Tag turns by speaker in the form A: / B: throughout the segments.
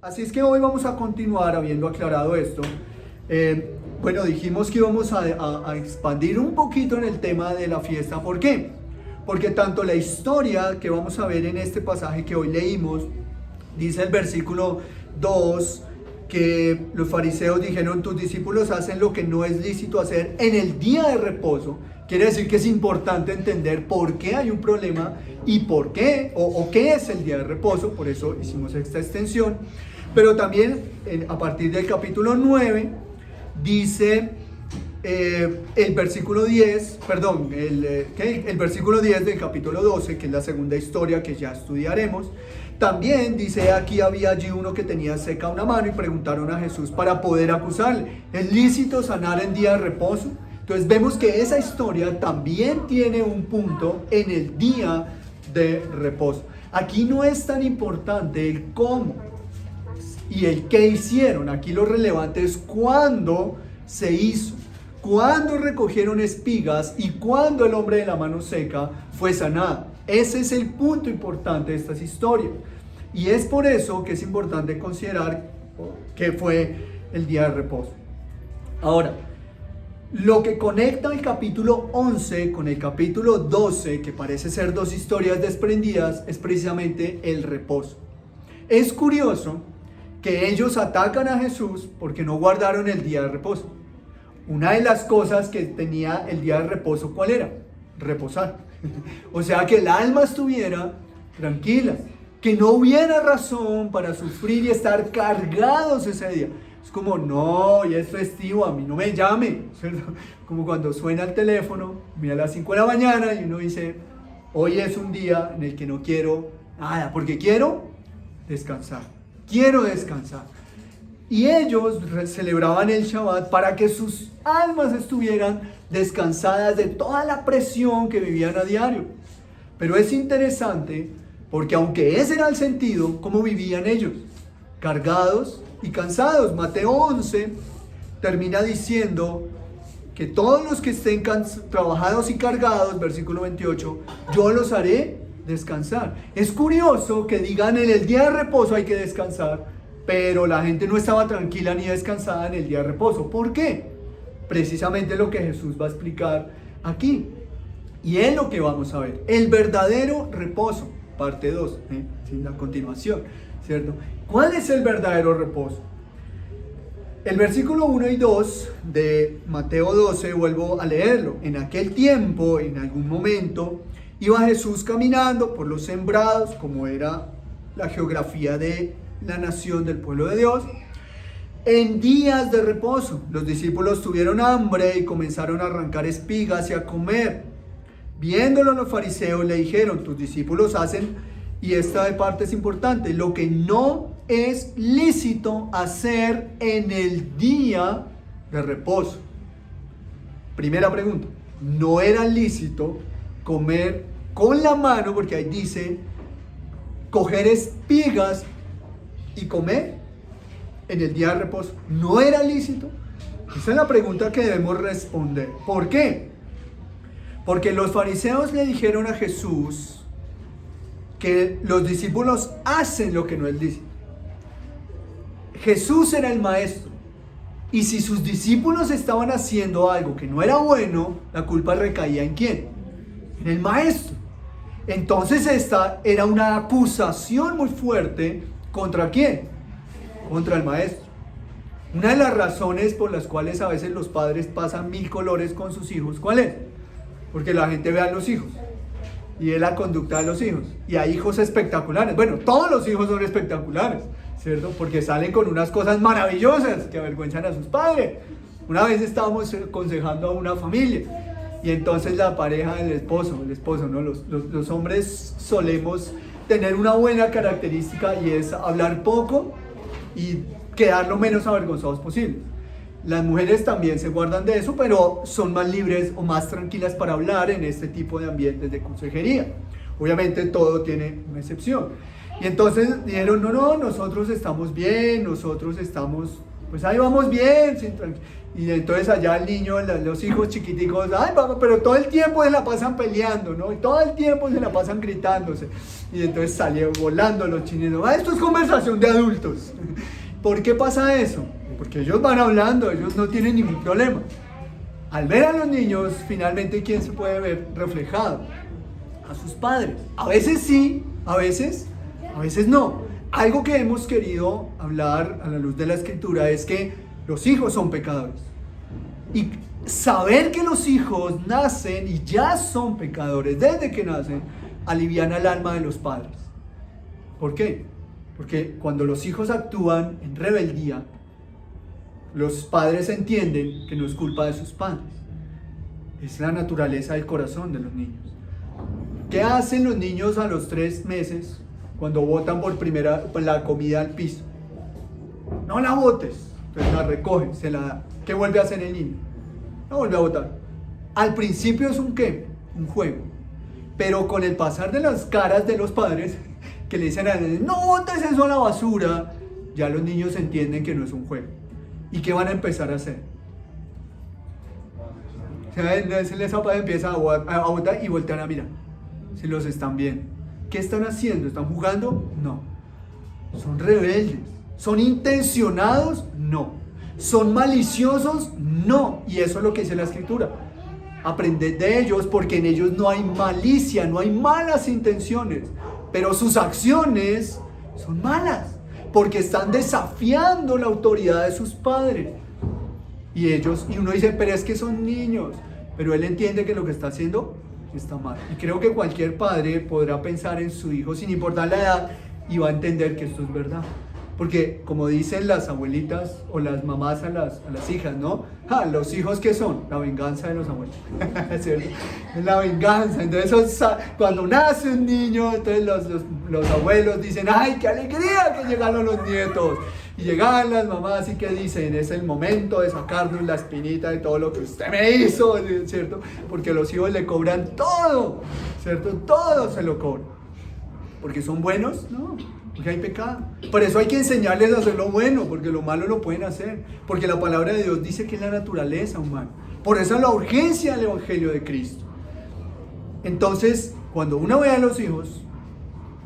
A: Así es que hoy vamos a continuar habiendo aclarado esto. Bueno, dijimos que íbamos a expandir un poquito en el tema de la fiesta. ¿Por qué? Porque tanto la historia que vamos a ver en este pasaje que hoy leímos, dice el versículo 2, que los fariseos dijeron: tus discípulos hacen lo que no es lícito hacer en el día de reposo. Quiere decir que es importante entender por qué hay un problema y por qué o qué es el día de reposo. Por eso hicimos esta extensión. Pero también a partir del capítulo 9 dice el versículo 10, perdón, el versículo 10 del capítulo 12, que es la segunda historia que ya estudiaremos. También dice: aquí había allí uno que tenía seca una mano, y preguntaron a Jesús para poder acusarle: ¿es lícito sanar en día de reposo? Entonces vemos que esa historia también tiene un punto en el día de reposo. Aquí no es tan importante el cómo y el qué hicieron. Aquí lo relevante es cuándo se hizo, cuándo recogieron espigas y cuándo el hombre de la mano seca fue sanado. Ese es el punto importante de estas historias. Y es por eso que es importante considerar que fue el día de reposo. Ahora, lo que conecta el capítulo 11 con el capítulo 12, que parece ser dos historias desprendidas, es precisamente el reposo. Es curioso que ellos atacan a Jesús porque no guardaron el día de reposo. Una de las cosas que tenía el día de reposo, ¿cuál era? Reposar. O sea, que el alma estuviera tranquila, que no hubiera razón para sufrir y estar cargados ese día. Es como: no, ya es festivo, a mí no me llame, ¿cierto? Como cuando suena el teléfono, mira, a las 5 de la mañana y uno dice: hoy es un día en el que no quiero nada, porque quiero descansar, quiero descansar. Y ellos celebraban el Shabbat para que sus almas estuvieran descansadas de toda la presión que vivían a diario. Pero es interesante porque, aunque ese era el sentido, ¿cómo vivían ellos? Cargados y cansados. Mateo 11 termina diciendo que todos los que estén trabajados y cargados, versículo 28, yo los haré descansar. Es curioso que digan: en el día de reposo hay que descansar, pero la gente no estaba tranquila ni descansada en el día de reposo. ¿Por qué? Precisamente lo que Jesús va a explicar aquí. Y es lo que vamos a ver. El verdadero reposo, parte 2, la continuación, ¿cierto? ¿Cuál es el verdadero reposo? El versículo 1 y 2 de Mateo 12, vuelvo a leerlo. En aquel tiempo, en algún momento, iba Jesús caminando por los sembrados, como era la geografía de la nación del pueblo de Dios, en días de reposo. Los discípulos tuvieron hambre y comenzaron a arrancar espigas y a comer. Viéndolo, los fariseos le dijeron: tus discípulos hacen, y esta parte es importante, lo que no es lícito hacer en el día de reposo. Primera pregunta: ¿no era lícito comer con la mano? Porque ahí dice coger espigas y comer en el día de reposo. ¿No era lícito? Esa es la pregunta que debemos responder. ¿Por qué? Porque los fariseos le dijeron a Jesús que los discípulos hacen lo que no es lícito. Jesús era el maestro, y si sus discípulos estaban haciendo algo que no era bueno, la culpa recaía ¿en quién? En el maestro. Entonces esta era una acusación muy fuerte. ¿Contra quién? Contra el maestro. Una de las razones por las cuales a veces los padres pasan 1000 colores con sus hijos, ¿cuál es? Porque la gente ve a los hijos y ve la conducta de los hijos, y hay hijos espectaculares. Bueno, todos los hijos son espectaculares, ¿cierto? Porque salen con unas cosas maravillosas que avergüenzan a sus padres. Una vez estábamos aconsejando a una familia, y entonces la pareja del esposo, ¿no? Los hombres solemos tener una buena característica, y es hablar poco y quedar lo menos avergonzados posible. Las mujeres también se guardan de eso, pero son más libres o más tranquilas para hablar en este tipo de ambientes de consejería. Obviamente todo tiene una excepción. Y entonces dijeron: no, nosotros estamos bien, nosotros estamos pues ahí vamos bien. Y entonces allá el niño, los hijos chiquiticos, ay papá, pero todo el tiempo se la pasan peleando, ¿no? Y todo el tiempo se la pasan gritándose. Y entonces salieron volando los chinos, esto es conversación de adultos. ¿Por qué pasa eso? Porque ellos van hablando, ellos no tienen ningún problema. Al ver a los niños, finalmente, ¿quién se puede ver reflejado? A sus padres. A veces sí, a veces no. Algo que hemos querido hablar a la luz de la Escritura es que los hijos son pecadores. Y saber que los hijos nacen y ya son pecadores desde que nacen, aliviana el alma de los padres. ¿Por qué? Porque cuando los hijos actúan en rebeldía, los padres entienden que no es culpa de sus padres. Es la naturaleza del corazón de los niños. ¿Qué hacen los niños a los 3 meses cuando botan por la comida al piso? No la botes. Entonces la recogen, se la da. ¿Qué vuelve a hacer el niño? No vuelve a botar. Al principio es un ¿qué? Un juego. Pero con el pasar de las caras de los padres que le dicen a ellos, no botes eso a la basura, ya los niños entienden que no es un juego. ¿Y qué van a empezar a hacer? Se les empieza a botar y voltean a mirar si los están viendo. ¿Qué están haciendo? ¿Están jugando? No. Son rebeldes. ¿Son intencionados? No. ¿Son maliciosos? No. Y eso es lo que dice la Escritura. Aprended de ellos porque en ellos no hay malicia, no hay malas intenciones. Pero sus acciones son malas porque están desafiando la autoridad de sus padres. Y uno dice, pero es que son niños. Pero él entiende que lo que está haciendo está mal. Y creo que cualquier padre podrá pensar en su hijo sin importar la edad y va a entender que esto es verdad. Porque como dicen las abuelitas o las mamás a las hijas, ¿no? Los hijos, ¿qué son? La venganza de los abuelos. ¿Cierto? Es la venganza. Entonces cuando nace un niño, entonces los abuelos dicen, ¡ay, qué alegría que llegaron los nietos! Y llegan las mamás y que dicen, es el momento de sacarnos la espinita de todo lo que usted me hizo, ¿cierto? Porque los hijos le cobran todo, ¿cierto? Todo se lo cobran. ¿Porque son buenos? No, porque hay pecado. Por eso hay que enseñarles a hacer lo bueno, porque lo malo lo pueden hacer. Porque la palabra de Dios dice que es la naturaleza humana. Por eso es la urgencia del Evangelio de Cristo. Entonces, cuando uno ve a los hijos,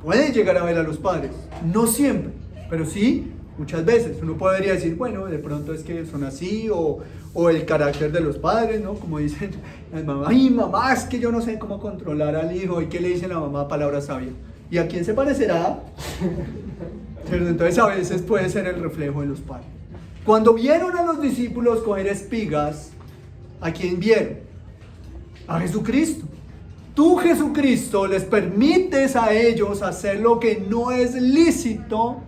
A: puede llegar a ver a los padres. No siempre, pero sí muchas veces. Uno podría decir, bueno, de pronto es que son así, o el carácter de los padres, ¿no? Como dicen las mamás, ay mamá, es que yo no sé cómo controlar al hijo. ¿Y qué le dice la mamá? Palabra sabia. ¿Y a quién se parecerá? Entonces a veces puede ser el reflejo de los padres. Cuando vieron a los discípulos coger espigas, ¿a quién vieron? A Jesucristo. Tú, Jesucristo, les permites a ellos hacer lo que no es lícito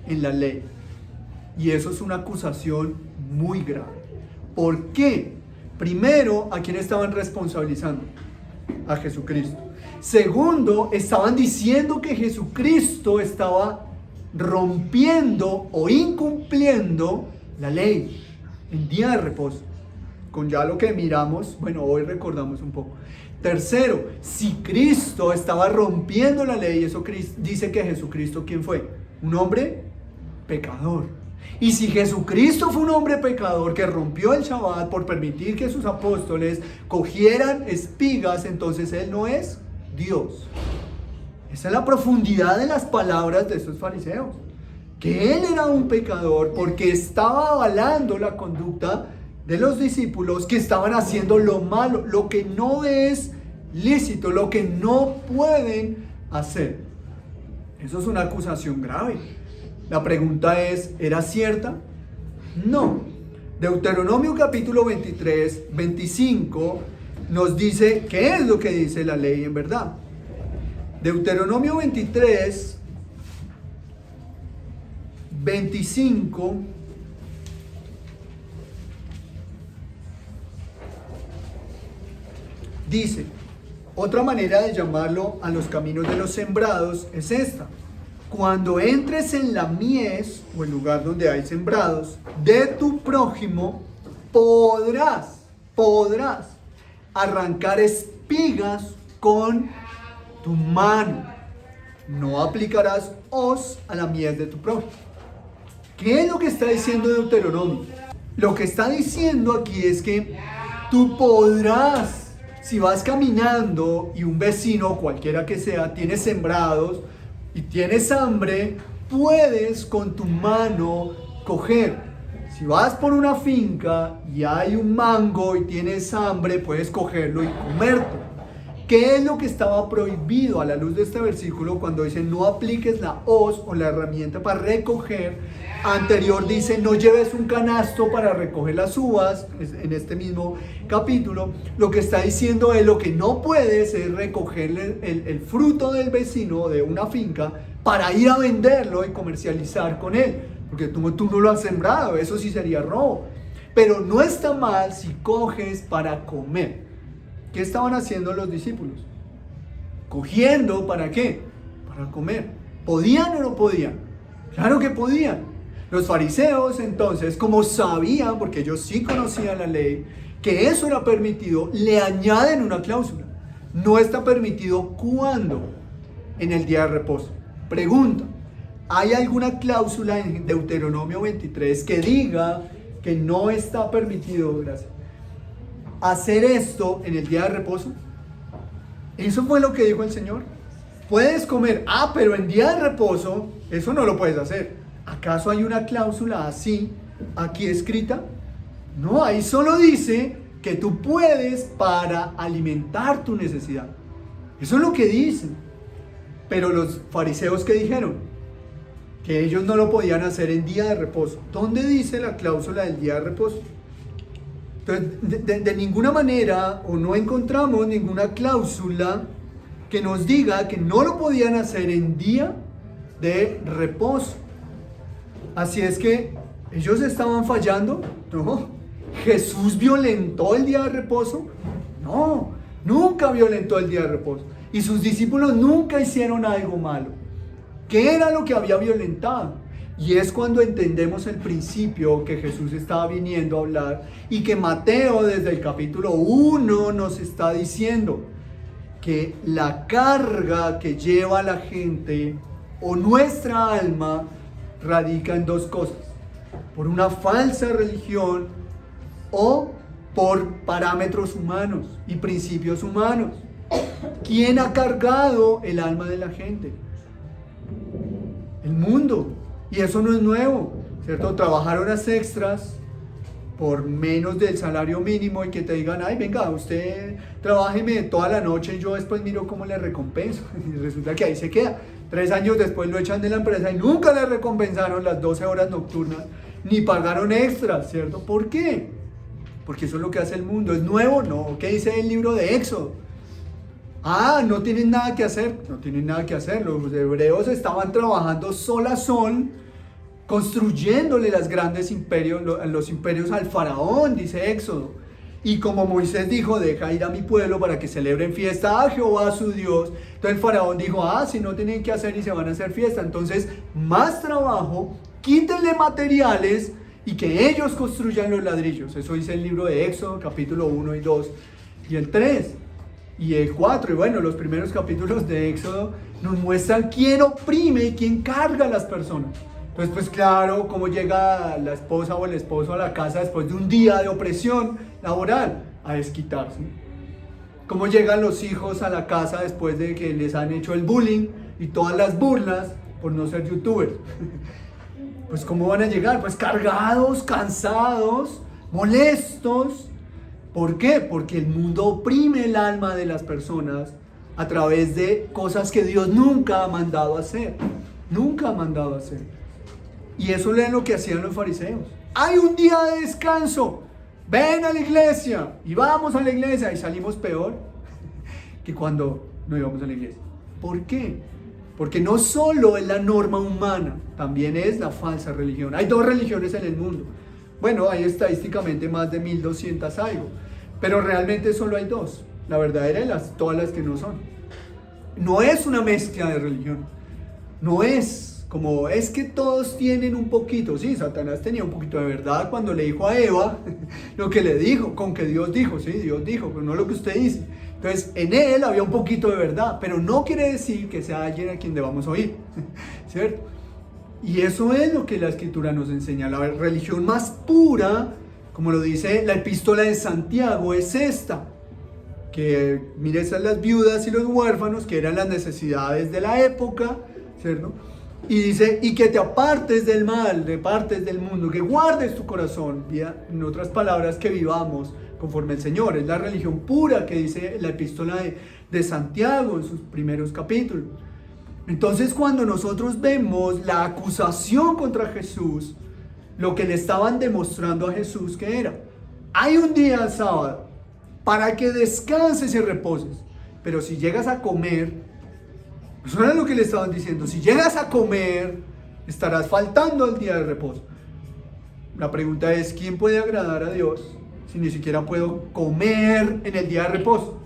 A: en la ley. Y eso es una acusación muy grave. ¿Por qué? Primero, ¿a quién estaban responsabilizando? A Jesucristo. Segundo, estaban diciendo que Jesucristo estaba rompiendo o incumpliendo la ley en día de reposo. Con ya lo que miramos, bueno, hoy recordamos un poco. Tercero, si Cristo estaba rompiendo la ley, eso dice que Jesucristo, ¿quién fue? Un hombre pecador. Y si Jesucristo fue un hombre pecador que rompió el Shabbat por permitir que sus apóstoles cogieran espigas, entonces Él no es Dios. Esa es la profundidad de las palabras de estos fariseos. Que Él era un pecador porque estaba avalando la conducta de los discípulos que estaban haciendo lo malo, lo que no es lícito, lo que no pueden hacer. Eso es una acusación grave. La pregunta es, ¿era cierta? No. Deuteronomio capítulo 23, 25 nos dice qué es lo que dice la ley en verdad. Deuteronomio 23, 25 dice, otra manera de llamarlo a los caminos de los sembrados es esta. Cuando entres en la mies, o el lugar donde hay sembrados, de tu prójimo, podrás arrancar espigas con tu mano. No aplicarás hoz a la mies de tu prójimo. ¿Qué es lo que está diciendo Deuteronomio? Lo que está diciendo aquí es que tú podrás, si vas caminando y un vecino, cualquiera que sea, tiene sembrados y tienes hambre, puedes con tu mano coger. Si vas por una finca y hay un mango y tienes hambre, puedes cogerlo y comértelo. ¿Qué es lo que estaba prohibido a la luz de este versículo cuando dice no apliques la hoz o la herramienta para recoger? Anterior dice no lleves un canasto para recoger las uvas. En este mismo capítulo lo que está diciendo es lo que no puedes es recoger el fruto del vecino de una finca para ir a venderlo y comercializar con él, porque tú no lo has sembrado. Eso sí sería robo, pero no está mal si coges para comer. ¿Qué estaban haciendo los discípulos? Cogiendo, ¿para qué? Para comer. ¿Podían o no podían? Claro que podían. Los fariseos entonces, como sabían, porque ellos sí conocían la ley, que eso era permitido, le añaden una cláusula. No está permitido, ¿cuándo? En el día de reposo. Pregunta, ¿hay alguna cláusula en Deuteronomio 23 que diga que no está permitido, gracias, hacer esto en el día de reposo? Eso fue lo que dijo el Señor. Puedes comer, pero en día de reposo, eso no lo puedes hacer. ¿Acaso hay una cláusula así aquí escrita? No, ahí solo dice que tú puedes para alimentar tu necesidad. Eso es lo que dicen. Pero los fariseos, ¿qué dijeron? Que ellos no lo podían hacer en día de reposo. ¿Dónde dice la cláusula del día de reposo? Entonces, de ninguna manera, o no encontramos ninguna cláusula que nos diga que no lo podían hacer en día de reposo. Así es que ellos estaban fallando. No. ¿Jesús violentó el día de reposo? No, nunca violentó el día de reposo. Y sus discípulos nunca hicieron algo malo. ¿Qué era lo que había violentado? Y es cuando entendemos el principio que Jesús estaba viniendo a hablar y que Mateo desde el capítulo 1 nos está diciendo que la carga que lleva la gente o nuestra alma radica en dos cosas: por una falsa religión o por parámetros humanos y principios humanos. ¿Quién ha cargado el alma de la gente? El mundo. Y eso no es nuevo, ¿cierto? Trabajar horas extras por menos del salario mínimo y que te digan, ay, venga, usted trabájeme toda la noche y yo después miro cómo le recompenso. Y resulta que ahí se queda. 3 años después lo echan de la empresa y nunca le recompensaron las 12 horas nocturnas, ni pagaron extras, ¿cierto? ¿Por qué? Porque eso es lo que hace el mundo. ¿Es nuevo? No. ¿Qué dice el libro de Éxodo? No tienen nada que hacer. No tienen nada que hacer. Los hebreos estaban trabajando sol a sol, construyéndole los grandes imperios, los imperios al faraón, dice Éxodo. Y como Moisés dijo, deja ir a mi pueblo para que celebren fiesta a Jehová su Dios. Entonces el faraón dijo, si no tienen que hacer y se van a hacer fiesta, entonces más trabajo, quítenle materiales y que ellos construyan los ladrillos. Eso dice el libro de Éxodo, capítulo 1 y 2 y el 3 y el 4. Y bueno, los primeros capítulos de Éxodo nos muestran quién oprime y quién carga a las personas. Entonces, pues claro, cómo llega la esposa o el esposo a la casa después de un día de opresión laboral a desquitarse. Cómo llegan los hijos a la casa después de que les han hecho el bullying y todas las burlas por no ser youtubers. Pues cómo van a llegar, pues cargados, cansados, molestos. ¿Por qué? Porque el mundo oprime el alma de las personas a través de cosas que Dios nunca ha mandado a hacer. Nunca ha mandado a hacer. Y eso es lo que hacían los fariseos. Hay un día de descanso. Ven a la iglesia. Y vamos a la iglesia. Y salimos peor que cuando no íbamos a la iglesia. ¿Por qué? Porque no solo es la norma humana, también es la falsa religión. Hay 2 religiones en el mundo. Bueno, hay estadísticamente más de 1200 algo. Pero realmente solo hay 2. La verdadera y todas las que no son. No es una mezcla de religión. No es como, es que todos tienen un poquito. Sí, Satanás tenía un poquito de verdad cuando le dijo a Eva lo que le dijo, con que Dios dijo, sí, Dios dijo, pero no lo que usted dice. Entonces, en él había un poquito de verdad, pero no quiere decir que sea alguien a quien debamos oír, ¿cierto? Y eso es lo que la Escritura nos enseña. La religión más pura, como lo dice la epístola de Santiago, es esta. Que mire, esas las viudas y los huérfanos, que eran las necesidades de la época, ¿cierto? Y dice, y que te apartes del mal, te apartes del mundo, que guardes tu corazón. En otras palabras, que vivamos conforme el Señor. Es la religión pura que dice la epístola de Santiago en sus primeros capítulos. Entonces, cuando nosotros vemos la acusación contra Jesús, lo que le estaban demostrando a Jesús que era: hay un día sábado para que descanses y reposes, pero si llegas a comer, eso era lo que le estaban diciendo, si llegas a comer, estarás faltando al día de reposo. La pregunta es, ¿quién puede agradar a Dios si ni siquiera puedo comer en el día de reposo?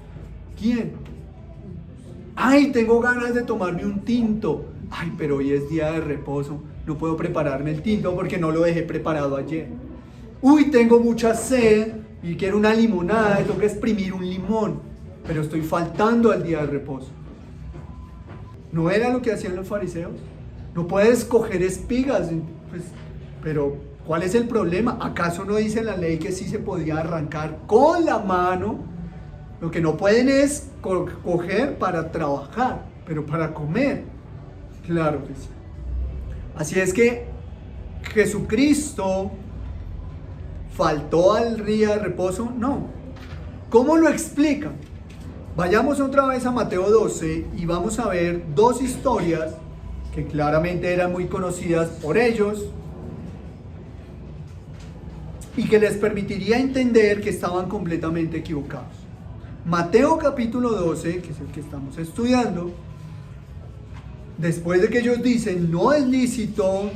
A: ¿Quién? Ay, tengo ganas de tomarme un tinto. Ay, pero hoy es día de reposo, no puedo prepararme el tinto porque no lo dejé preparado ayer. Uy, tengo mucha sed y quiero una limonada, tengo que exprimir un limón, pero estoy faltando al día de reposo. ¿No era lo que hacían los fariseos? No puedes coger espigas, pues, pero ¿cuál es el problema? ¿Acaso no dice la ley que sí se podía arrancar con la mano? Lo que no pueden es coger para trabajar, pero para comer, claro que sí. Así es que Jesucristo faltó al día de reposo, no. ¿Cómo lo explica? Vayamos otra vez a Mateo 12 y vamos a ver dos historias que claramente eran muy conocidas por ellos y que les permitiría entender que estaban completamente equivocados. Mateo capítulo 12, que es el que estamos estudiando, después de que ellos dicen no es lícito,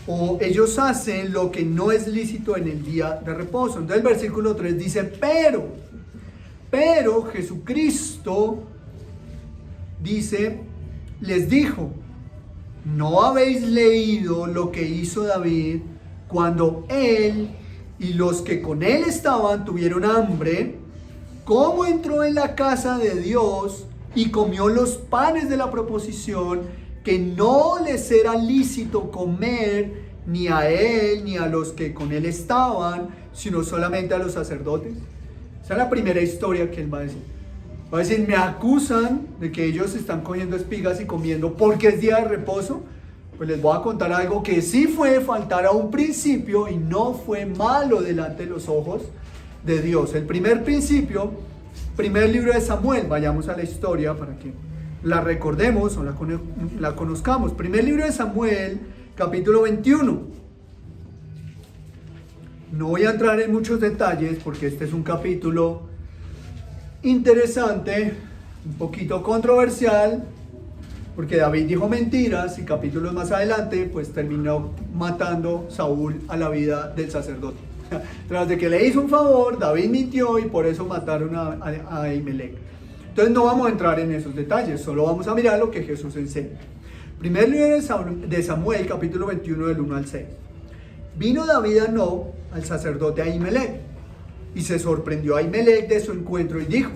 A: o ellos hacen lo que no es lícito en el día de reposo. Entonces el versículo 3 dice, pero Jesucristo dice, les dijo, ¿no habéis leído lo que hizo David cuando él y los que con él estaban tuvieron hambre? ¿Cómo entró en la casa de Dios y comió los panes de la proposición, que no les era lícito comer ni a él ni a los que con él estaban, sino solamente a los sacerdotes? Esa es la primera historia que él va a decir. Va a decir, me acusan de que ellos están cogiendo espigas y comiendo porque es día de reposo. Pues les voy a contar algo que sí fue faltar a un principio y no fue malo delante de los ojos de Dios. El primer principio, primer libro de Samuel, vayamos a la historia para que la recordemos o la conozcamos. Primer libro de Samuel, capítulo 21. No voy a entrar en muchos detalles porque este es un capítulo interesante, un poquito controversial, porque David dijo mentiras y capítulos más adelante pues terminó matando Saúl a la vida del sacerdote. Tras de que le hizo un favor, David mintió y por eso mataron a Ahimelech. Entonces no vamos a entrar en esos detalles, solo vamos a mirar lo que Jesús enseña. Primer libro de Samuel, capítulo 21, del 1 al 6. Vino David a Nob, al sacerdote Ahimelech, y se sorprendió Ahimelech de su encuentro y dijo,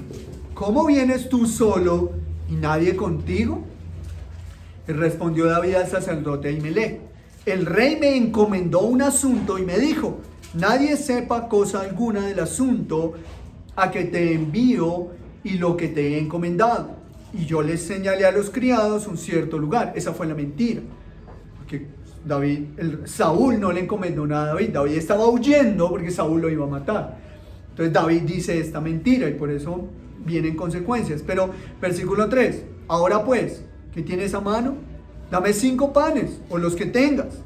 A: ¿cómo vienes tú solo y nadie contigo? Y respondió David al sacerdote Ahimelech, el rey me encomendó un asunto y me dijo, nadie sepa cosa alguna del asunto a que te envío y lo que te he encomendado. Y yo les señalé a los criados un cierto lugar. Esa fue la mentira. Porque Saúl no le encomendó nada a David. David estaba huyendo porque Saúl lo iba a matar. Entonces David dice esta mentira y por eso vienen consecuencias. Pero versículo 3. Ahora pues, ¿qué tienes a mano? Dame 5 panes o los que tengas.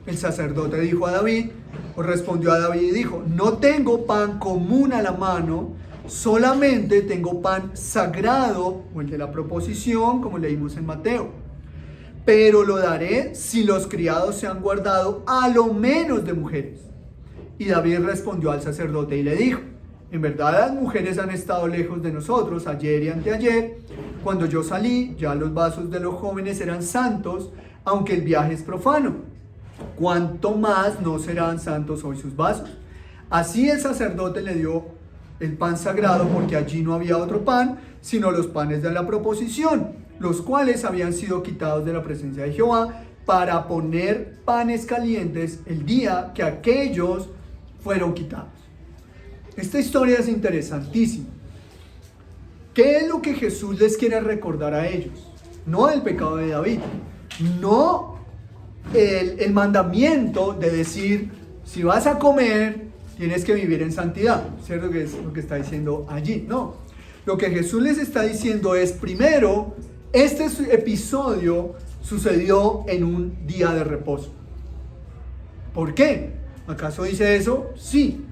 A: El sacerdote dijo a David, o respondió a David y dijo, no tengo pan común a la mano, solamente tengo pan sagrado, o el de la proposición, como leímos en Mateo. Pero lo daré si los criados se han guardado a lo menos de mujeres. Y David respondió al sacerdote y le dijo, en verdad las mujeres han estado lejos de nosotros ayer y anteayer. Cuando yo salí, ya los vasos de los jóvenes eran santos, aunque el viaje es profano. ¿Cuánto más no serán santos hoy sus vasos? Así el sacerdote le dio el pan sagrado, porque allí no había otro pan, sino los panes de la proposición, los cuales habían sido quitados de la presencia de Jehová, para poner panes calientes el día que aquellos fueron quitados. Esta historia es interesantísima. ¿Qué es lo que Jesús les quiere recordar a ellos? No el pecado de David, no el mandamiento de decir, si vas a comer, tienes que vivir en santidad, ¿cierto? Que es lo que está diciendo allí. No, lo que Jesús les está diciendo es, primero, este episodio sucedió en un día de reposo. ¿Por qué? ¿Acaso dice eso? Sí.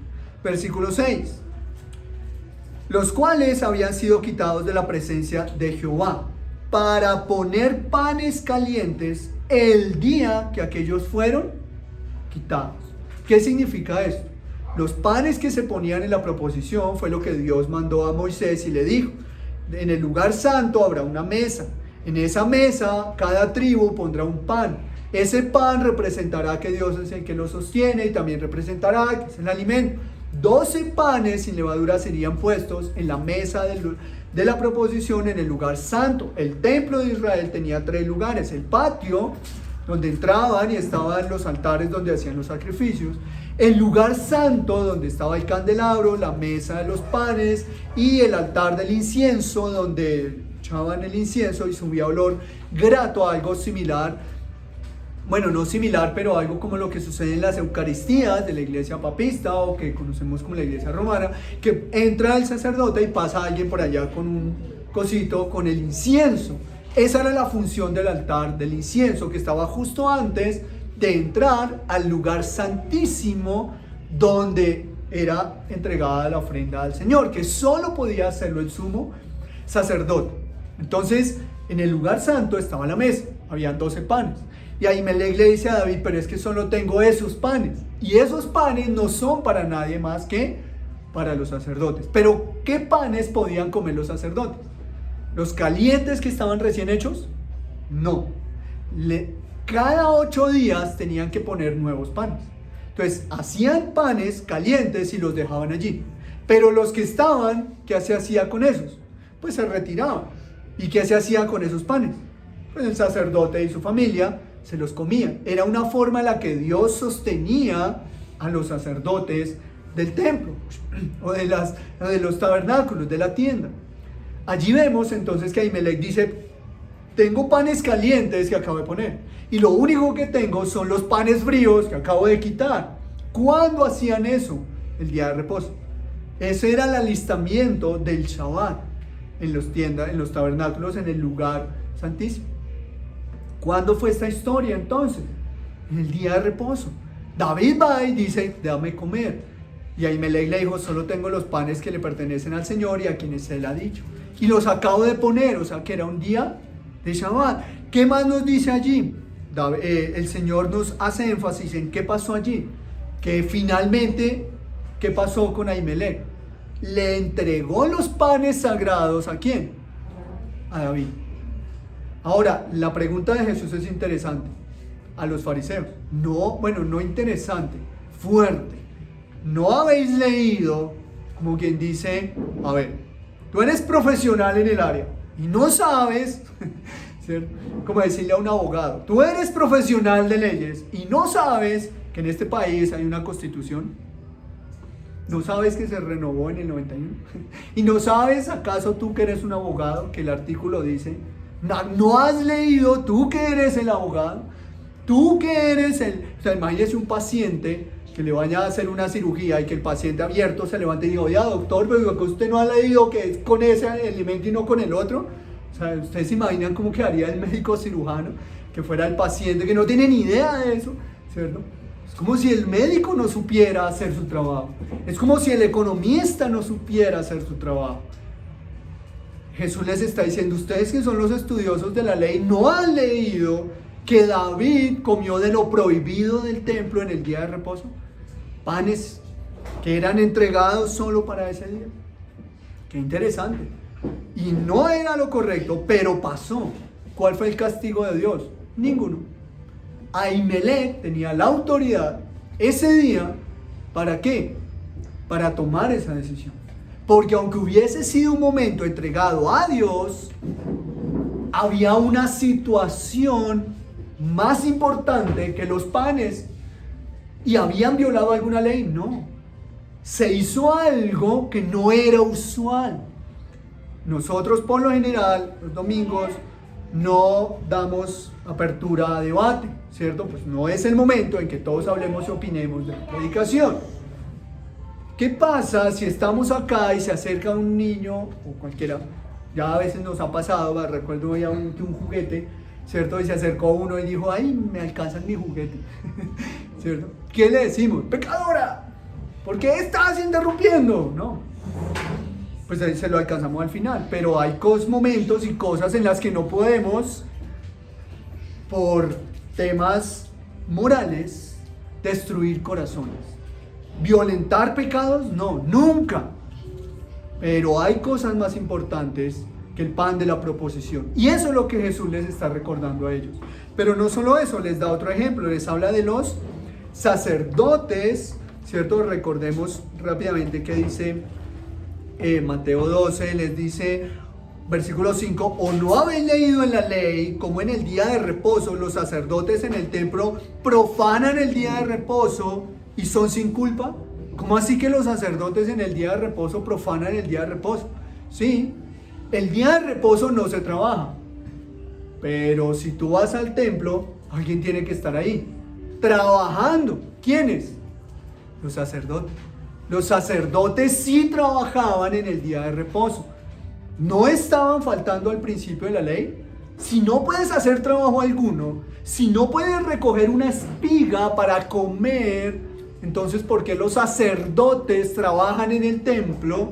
A: Versículo 6. Los cuales habían sido quitados de la presencia de Jehová para poner panes calientes el día que aquellos fueron quitados. ¿Qué significa esto? Los panes que se ponían en la proposición fue lo que Dios mandó a Moisés y le dijo: en el lugar santo habrá una mesa. En esa mesa cada tribu pondrá un pan. Ese pan representará que Dios es el que lo sostiene y también representará que es el alimento. 12 panes sin levadura serían puestos en la mesa de la proposición en el lugar santo. El templo de Israel tenía 3 lugares: el patio, donde entraban y estaban los altares donde hacían los sacrificios; el lugar santo, donde estaba el candelabro, la mesa de los panes, y el altar del incienso, donde echaban el incienso y subía olor grato, algo similar. Bueno, no similar, pero algo como lo que sucede en las Eucaristías de la iglesia papista, o que conocemos como la iglesia romana, que entra el sacerdote y pasa alguien por allá con un cosito con el incienso. Esa era la función del altar del incienso, que estaba justo antes de entrar al lugar santísimo donde era entregada la ofrenda al Señor, que solo podía hacerlo el sumo sacerdote. Entonces, en el lugar santo estaba la mesa, habían 12 panes. Y Ahimelech le dice a David: pero es que solo tengo esos panes, y esos panes no son para nadie más que para los sacerdotes. Pero ¿qué panes podían comer los sacerdotes? ¿Los calientes que estaban recién hechos? No. Cada 8 días tenían que poner nuevos panes. Entonces hacían panes calientes y los dejaban allí. Pero los que estaban, ¿qué se hacía con esos? Pues se retiraban. ¿Y qué se hacía con esos panes? Pues el sacerdote y su familia se los comían. Era una forma en la que Dios sostenía a los sacerdotes del templo o de los tabernáculos, de la tienda. Allí vemos entonces que Ahimelech dice: tengo panes calientes que acabo de poner, y lo único que tengo son los panes fríos que acabo de quitar. ¿Cuándo hacían eso? El día de reposo. Ese era el alistamiento del Shabbat en los tabernáculos, en el lugar santísimo. ¿Cuándo fue esta historia entonces? En el día de reposo. David va y dice: dame comer. Y Ahimelech le dijo: solo tengo los panes que le pertenecen al Señor y a quienes Él ha dicho. Y los acabo de poner, o sea que era un día de Shabbat. ¿Qué más nos dice allí? El Señor nos hace énfasis en qué pasó allí. Que finalmente, ¿qué pasó con Ahimelech? Le entregó los panes sagrados ¿a quién? A David. Ahora, la pregunta de Jesús es interesante. A los fariseos. No interesante, fuerte. ¿No habéis leído, como quien dice, a ver, tú eres profesional en el área y no sabes, ¿cierto? Como decirle a un abogado: tú eres profesional de leyes y no sabes que en este país hay una constitución? ¿No sabes que se renovó en el 91? ¿Y no sabes, acaso tú que eres un abogado, que el artículo dice: no has leído, tú que eres el abogado, tú que eres o sea, imagínese un paciente que le vaya a hacer una cirugía y que el paciente abierto se levante y diga: oye, doctor, pero que usted no ha leído que es con ese elemento y no con el otro. O sea, ustedes se imaginan cómo quedaría el médico cirujano, que fuera el paciente que no tiene ni idea de eso, ¿cierto? Es como si el médico no supiera hacer su trabajo. Es como si el economista no supiera hacer su trabajo. Jesús les está diciendo: ustedes que son los estudiosos de la ley, ¿no han leído que David comió de lo prohibido del templo en el día de reposo? Panes que eran entregados solo para ese día. Qué interesante. Y no era lo correcto, pero pasó. ¿Cuál fue el castigo de Dios? Ninguno. Ahimelech tenía la autoridad ese día. ¿Para qué? Para tomar esa decisión. Porque aunque hubiese sido un momento entregado a Dios, había una situación más importante que los panes. ¿Y habían violado alguna ley? No. Se hizo algo que no era usual. Nosotros por lo general, los domingos, no damos apertura a debate, ¿cierto? Pues no es el momento en que todos hablemos y opinemos de la predicación. ¿Qué pasa si estamos acá y se acerca un niño o cualquiera? Ya a veces nos ha pasado, recuerdo ya un juguete, ¿cierto? Y se acercó uno y dijo, ay, me alcanzan mi juguete, ¿cierto? ¿Qué le decimos? ¡Pecadora! ¿Por qué estás interrumpiendo? No. Pues ahí se lo alcanzamos al final, pero hay momentos y cosas en las que no podemos, por temas morales, destruir corazones. ¿Violentar pecados? No, nunca. Pero hay cosas más importantes que el pan de la proposición. Y eso es lo que Jesús les está recordando a ellos. Pero no solo eso, les da otro ejemplo, les habla de los sacerdotes, ¿cierto? Recordemos rápidamente que dice Mateo 12, les dice, versículo 5, ¿o no habéis leído en la ley como en el día de reposo los sacerdotes en el templo profanan el día de reposo y son sin culpa? ¿Cómo así que los sacerdotes en el día de reposo profanan el día de reposo? Sí, el día de reposo no se trabaja, pero si tú vas al templo, alguien tiene que estar ahí, trabajando. ¿Quiénes? Los sacerdotes. Los sacerdotes sí trabajaban en el día de reposo. No estaban faltando al principio de la ley. Si no puedes hacer trabajo alguno, si no puedes recoger una espiga para comer, entonces ¿por qué los sacerdotes trabajan en el templo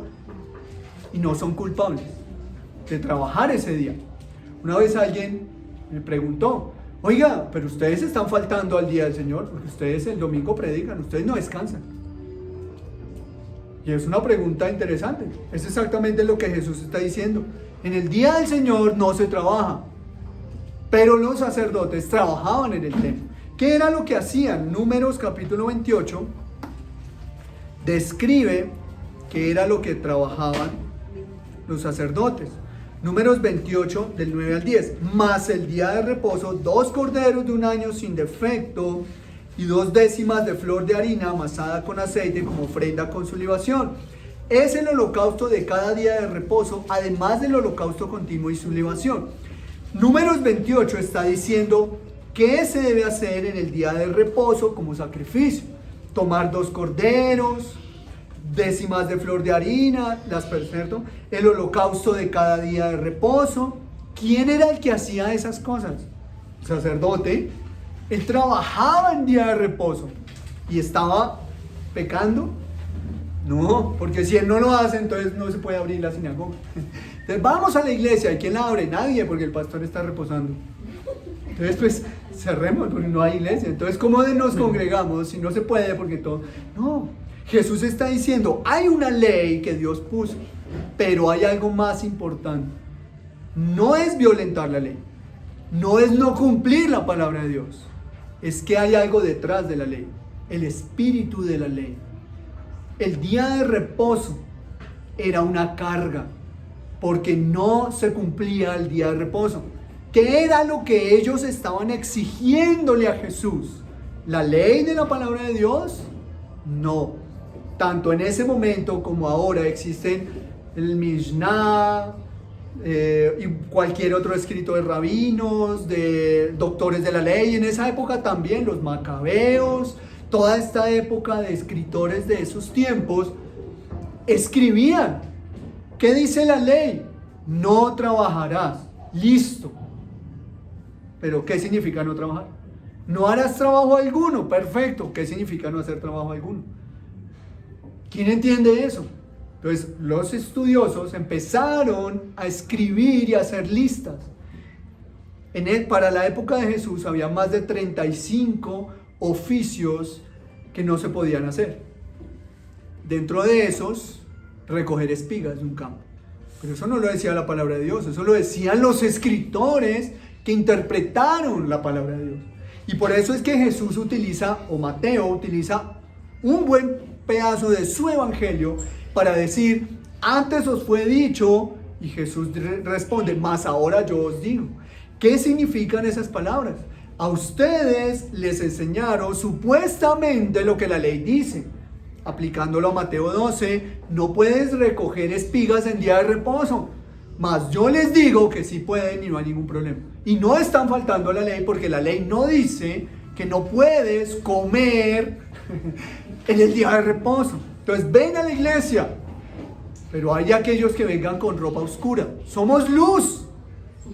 A: y no son culpables de trabajar ese día? Una vez alguien me preguntó, oiga, pero ustedes están faltando al día del Señor porque ustedes el domingo predican, ustedes no descansan. Y es una pregunta interesante. Es exactamente lo que Jesús está diciendo. En el día del Señor no se trabaja, pero los sacerdotes trabajaban en el templo. ¿Qué era lo que hacían? Números capítulo 28 describe qué era lo que trabajaban los sacerdotes. Números 28 del 9 al 10. Más el día de reposo, 2 corderos de 1 año sin defecto y 2 décimas de flor de harina amasada con aceite como ofrenda con su libación. Es el holocausto de cada día de reposo, además del holocausto continuo y su libación. Números 28 está diciendo qué se debe hacer en el día de reposo como sacrificio. Tomar 2 corderos, décimas de flor de harina, ¿cierto? El holocausto de cada día de reposo. ¿Quién era el que hacía esas cosas? El sacerdote. Él trabajaba en día de reposo y estaba pecando. No, porque si él no lo hace, entonces no se puede abrir la sinagoga. Entonces vamos a la iglesia, ¿y quién la abre? Nadie, porque el pastor está reposando. Entonces pues cerremos porque no hay iglesia. Entonces ¿cómo nos congregamos si no se puede? Porque todo... No, Jesús está diciendo, hay una ley que Dios puso, pero hay algo más importante. No es violentar la ley, no es no cumplir la palabra de Dios. Es que hay algo detrás de la ley, el espíritu de la ley. El día de reposo era una carga, porque no se cumplía el día de reposo. ¿Qué era lo que ellos estaban exigiéndole a Jesús? ¿La ley de la palabra de Dios? No. Tanto en ese momento como ahora existen el Mishnah, y cualquier otro escrito de rabinos, de doctores de la ley. En esa época también los macabeos, toda esta época de escritores de esos tiempos escribían. ¿Qué dice la ley? No trabajarás. Listo. ¿Pero qué significa no trabajar? No harás trabajo alguno. Perfecto. ¿Qué significa no hacer trabajo alguno? ¿Quién entiende eso? Entonces los estudiosos empezaron a escribir y a hacer listas. Para la época de Jesús había más de 35 oficios que no se podían hacer. Dentro de esos, recoger espigas de un campo. Pero eso no lo decía la palabra de Dios, eso lo decían los escritores que interpretaron la palabra de Dios. Y por eso es que Jesús utiliza, o Mateo utiliza, un buen pedazo de su evangelio para decir, antes os fue dicho, y Jesús responde, mas ahora yo os digo. ¿Qué significan esas palabras? A ustedes les enseñaron supuestamente lo que la ley dice. Aplicándolo a Mateo 12, no puedes recoger espigas en día de reposo. Mas yo les digo que sí pueden y no hay ningún problema. Y no están faltando a la ley porque la ley no dice que no puedes comer en el día de reposo. Entonces ven a la iglesia, pero hay aquellos que vengan con ropa oscura. Somos luz.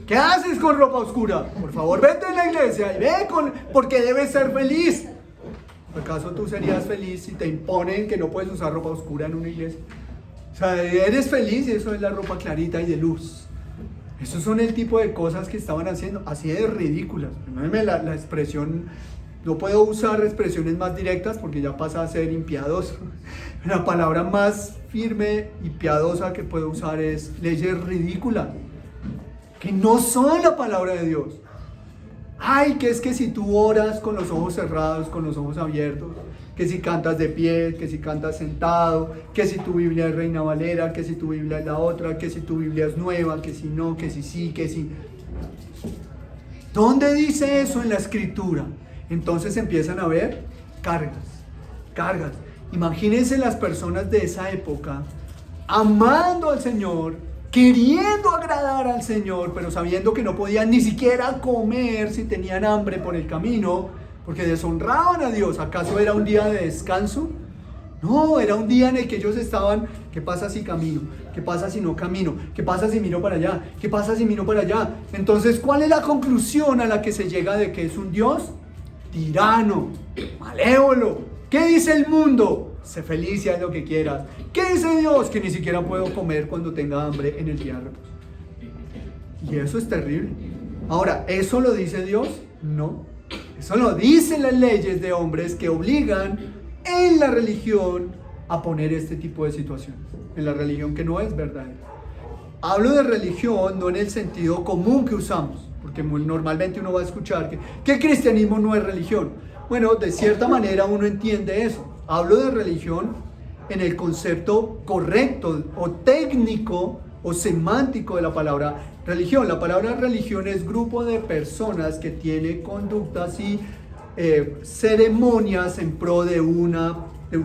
A: ¿Qué haces con ropa oscura? Por favor, vete a la iglesia y ve porque debes ser feliz. ¿Acaso tú serías feliz si te imponen que no puedes usar ropa oscura en una iglesia? O sea, eres feliz y eso es la ropa clarita y de luz. Esos son el tipo de cosas que estaban haciendo, así de ridículas. Perdónenme la expresión, no puedo usar expresiones más directas porque ya pasa a ser impiadoso. La palabra más firme y piadosa que puedo usar es leyes ridículas, que no son la palabra de Dios. Ay, que es que si tú oras con los ojos cerrados, con los ojos abiertos, que si cantas de pie, que si cantas sentado, que si tu Biblia es Reina Valera, que si tu Biblia es la otra, que si tu Biblia es nueva, que si no, que si sí, que si... ¿Dónde dice eso en la Escritura? Entonces empiezan a ver cargas. Imagínense las personas de esa época amando al Señor, queriendo agradar al Señor, pero sabiendo que no podían ni siquiera comer si tenían hambre por el camino, porque deshonraban a Dios. ¿Acaso era un día de descanso? No, era un día en el que ellos estaban, ¿qué pasa si camino? ¿Qué pasa si no camino? ¿Qué pasa si miro para allá? ¿Qué pasa si miro para allá? Entonces, ¿cuál es la conclusión a la que se llega de que es un Dios tirano, malévolo? ¿Qué dice el mundo? Sé feliz y haz lo que quieras. ¿Qué dice Dios? Que ni siquiera puedo comer cuando tenga hambre en el día de reposo. Y eso es terrible. Ahora, ¿eso lo dice Dios? No. Eso lo dicen las leyes de hombres que obligan en la religión a poner este tipo de situaciones. En la religión que no es verdadera. Hablo de religión no en el sentido común que usamos, porque normalmente uno va a escuchar que el cristianismo no es religión. Bueno, de cierta manera uno entiende eso. Hablo de religión en el concepto correcto o técnico o semántico de la palabra religión. La palabra religión es grupo de personas que tiene conductas y ceremonias en pro de un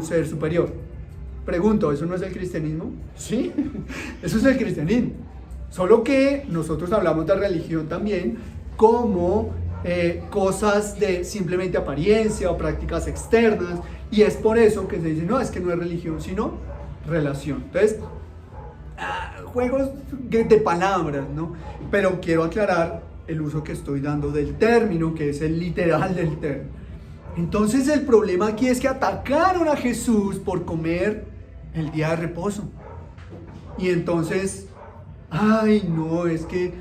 A: ser superior. Pregunto, ¿eso no es el cristianismo? Sí, eso es el cristianismo. Solo que nosotros hablamos de religión también como cosas de simplemente apariencia o prácticas externas, y es por eso que se dice, no, es que no es religión, sino relación. Entonces, juegos de palabras, ¿no? Pero quiero aclarar el uso que estoy dando del término, que es el literal del término. Entonces, el problema aquí es que atacaron a Jesús por comer el día de reposo. Y entonces, ay, no, es que...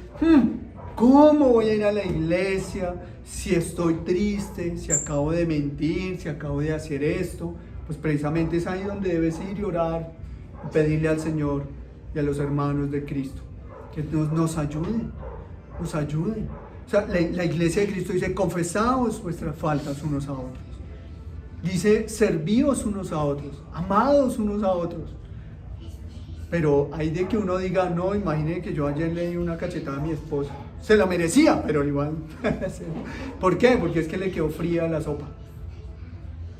A: ¿cómo voy a ir a la iglesia si estoy triste, si acabo de mentir, si acabo de hacer esto? Pues precisamente es ahí donde debes ir y orar y pedirle al Señor y a los hermanos de Cristo que nos ayuden, nos ayuden. O sea, la iglesia de Cristo dice, confesaos vuestras faltas unos a otros. Dice, servíos unos a otros, amados unos a otros. Pero hay de que uno diga, no, imagine que yo ayer le di una cachetada a mi esposa. Se la merecía, pero igual. ¿Por qué? Porque es que le quedó fría la sopa.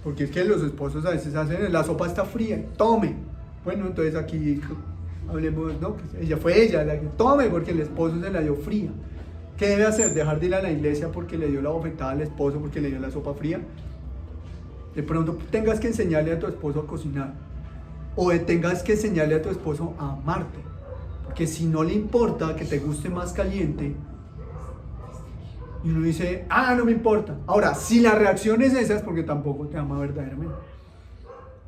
A: Porque es que los esposos a veces hacen, la sopa está fría, tome. Bueno, entonces aquí hablemos, no, pues ella fue la que tome porque el esposo se la dio fría. ¿Qué debe hacer? ¿Dejar de ir a la iglesia porque le dio la bofetada al esposo porque le dio la sopa fría? De pronto tengas que enseñarle a tu esposo a cocinar. O tengas que enseñarle a tu esposo a amarte. Porque si no le importa que te guste más caliente, y uno dice, no me importa. Ahora, si la reacción es esa, es porque tampoco te ama verdaderamente.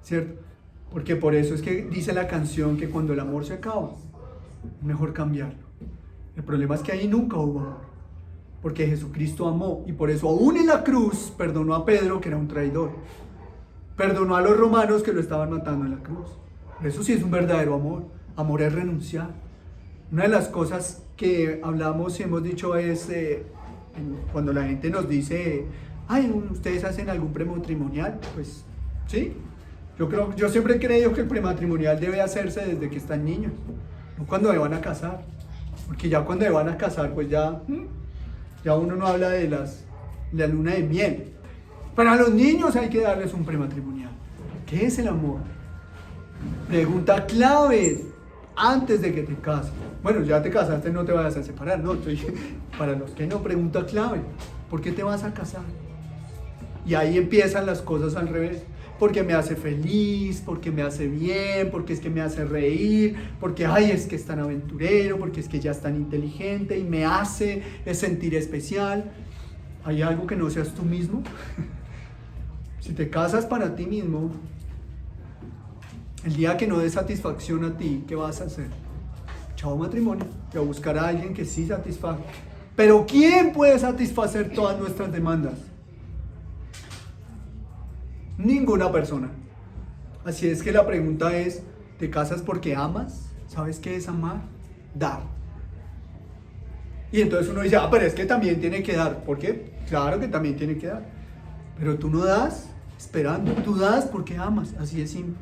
A: ¿Cierto? Porque por eso es que dice la canción que cuando el amor se acaba, es mejor cambiarlo. El problema es que ahí nunca hubo amor. Porque Jesucristo amó, y por eso aún en la cruz perdonó a Pedro, que era un traidor. Perdonó a los romanos que lo estaban matando en la cruz. Eso sí es un verdadero amor. Amor es renunciar. Una de las cosas que hablamos y hemos dicho es cuando la gente nos dice, ¿ustedes hacen algún prematrimonial? Pues sí. Yo siempre he creído que el prematrimonial debe hacerse desde que están niños, no cuando se van a casar. Porque ya cuando se van a casar, pues ya uno no habla de las la luna de miel. Para los niños hay que darles un prematrimonial. ¿Qué es el amor? Pregunta clave antes de que te cases. Bueno, ya te casaste, no te vayas a separar, no, para los que no, pregunta clave. ¿Por qué te vas a casar? Y ahí empiezan las cosas al revés. Porque me hace feliz, porque me hace bien, porque es que me hace reír, porque ay, es que es tan aventurero, porque es que ya es tan inteligente y me hace sentir especial. ¿Hay algo que no seas tú mismo? Si te casas para ti mismo, el día que no dé satisfacción a ti, ¿qué vas a hacer? Chao matrimonio, te voy a buscar a alguien que sí satisfaga. Pero ¿quién puede satisfacer todas nuestras demandas? Ninguna persona. Así es que la pregunta es, ¿te casas porque amas? ¿Sabes qué es amar? Dar. Y entonces uno dice, pero es que también tiene que dar. ¿Por qué? Claro que también tiene que dar. Pero tú no das esperando, tú das porque amas. Así es simple.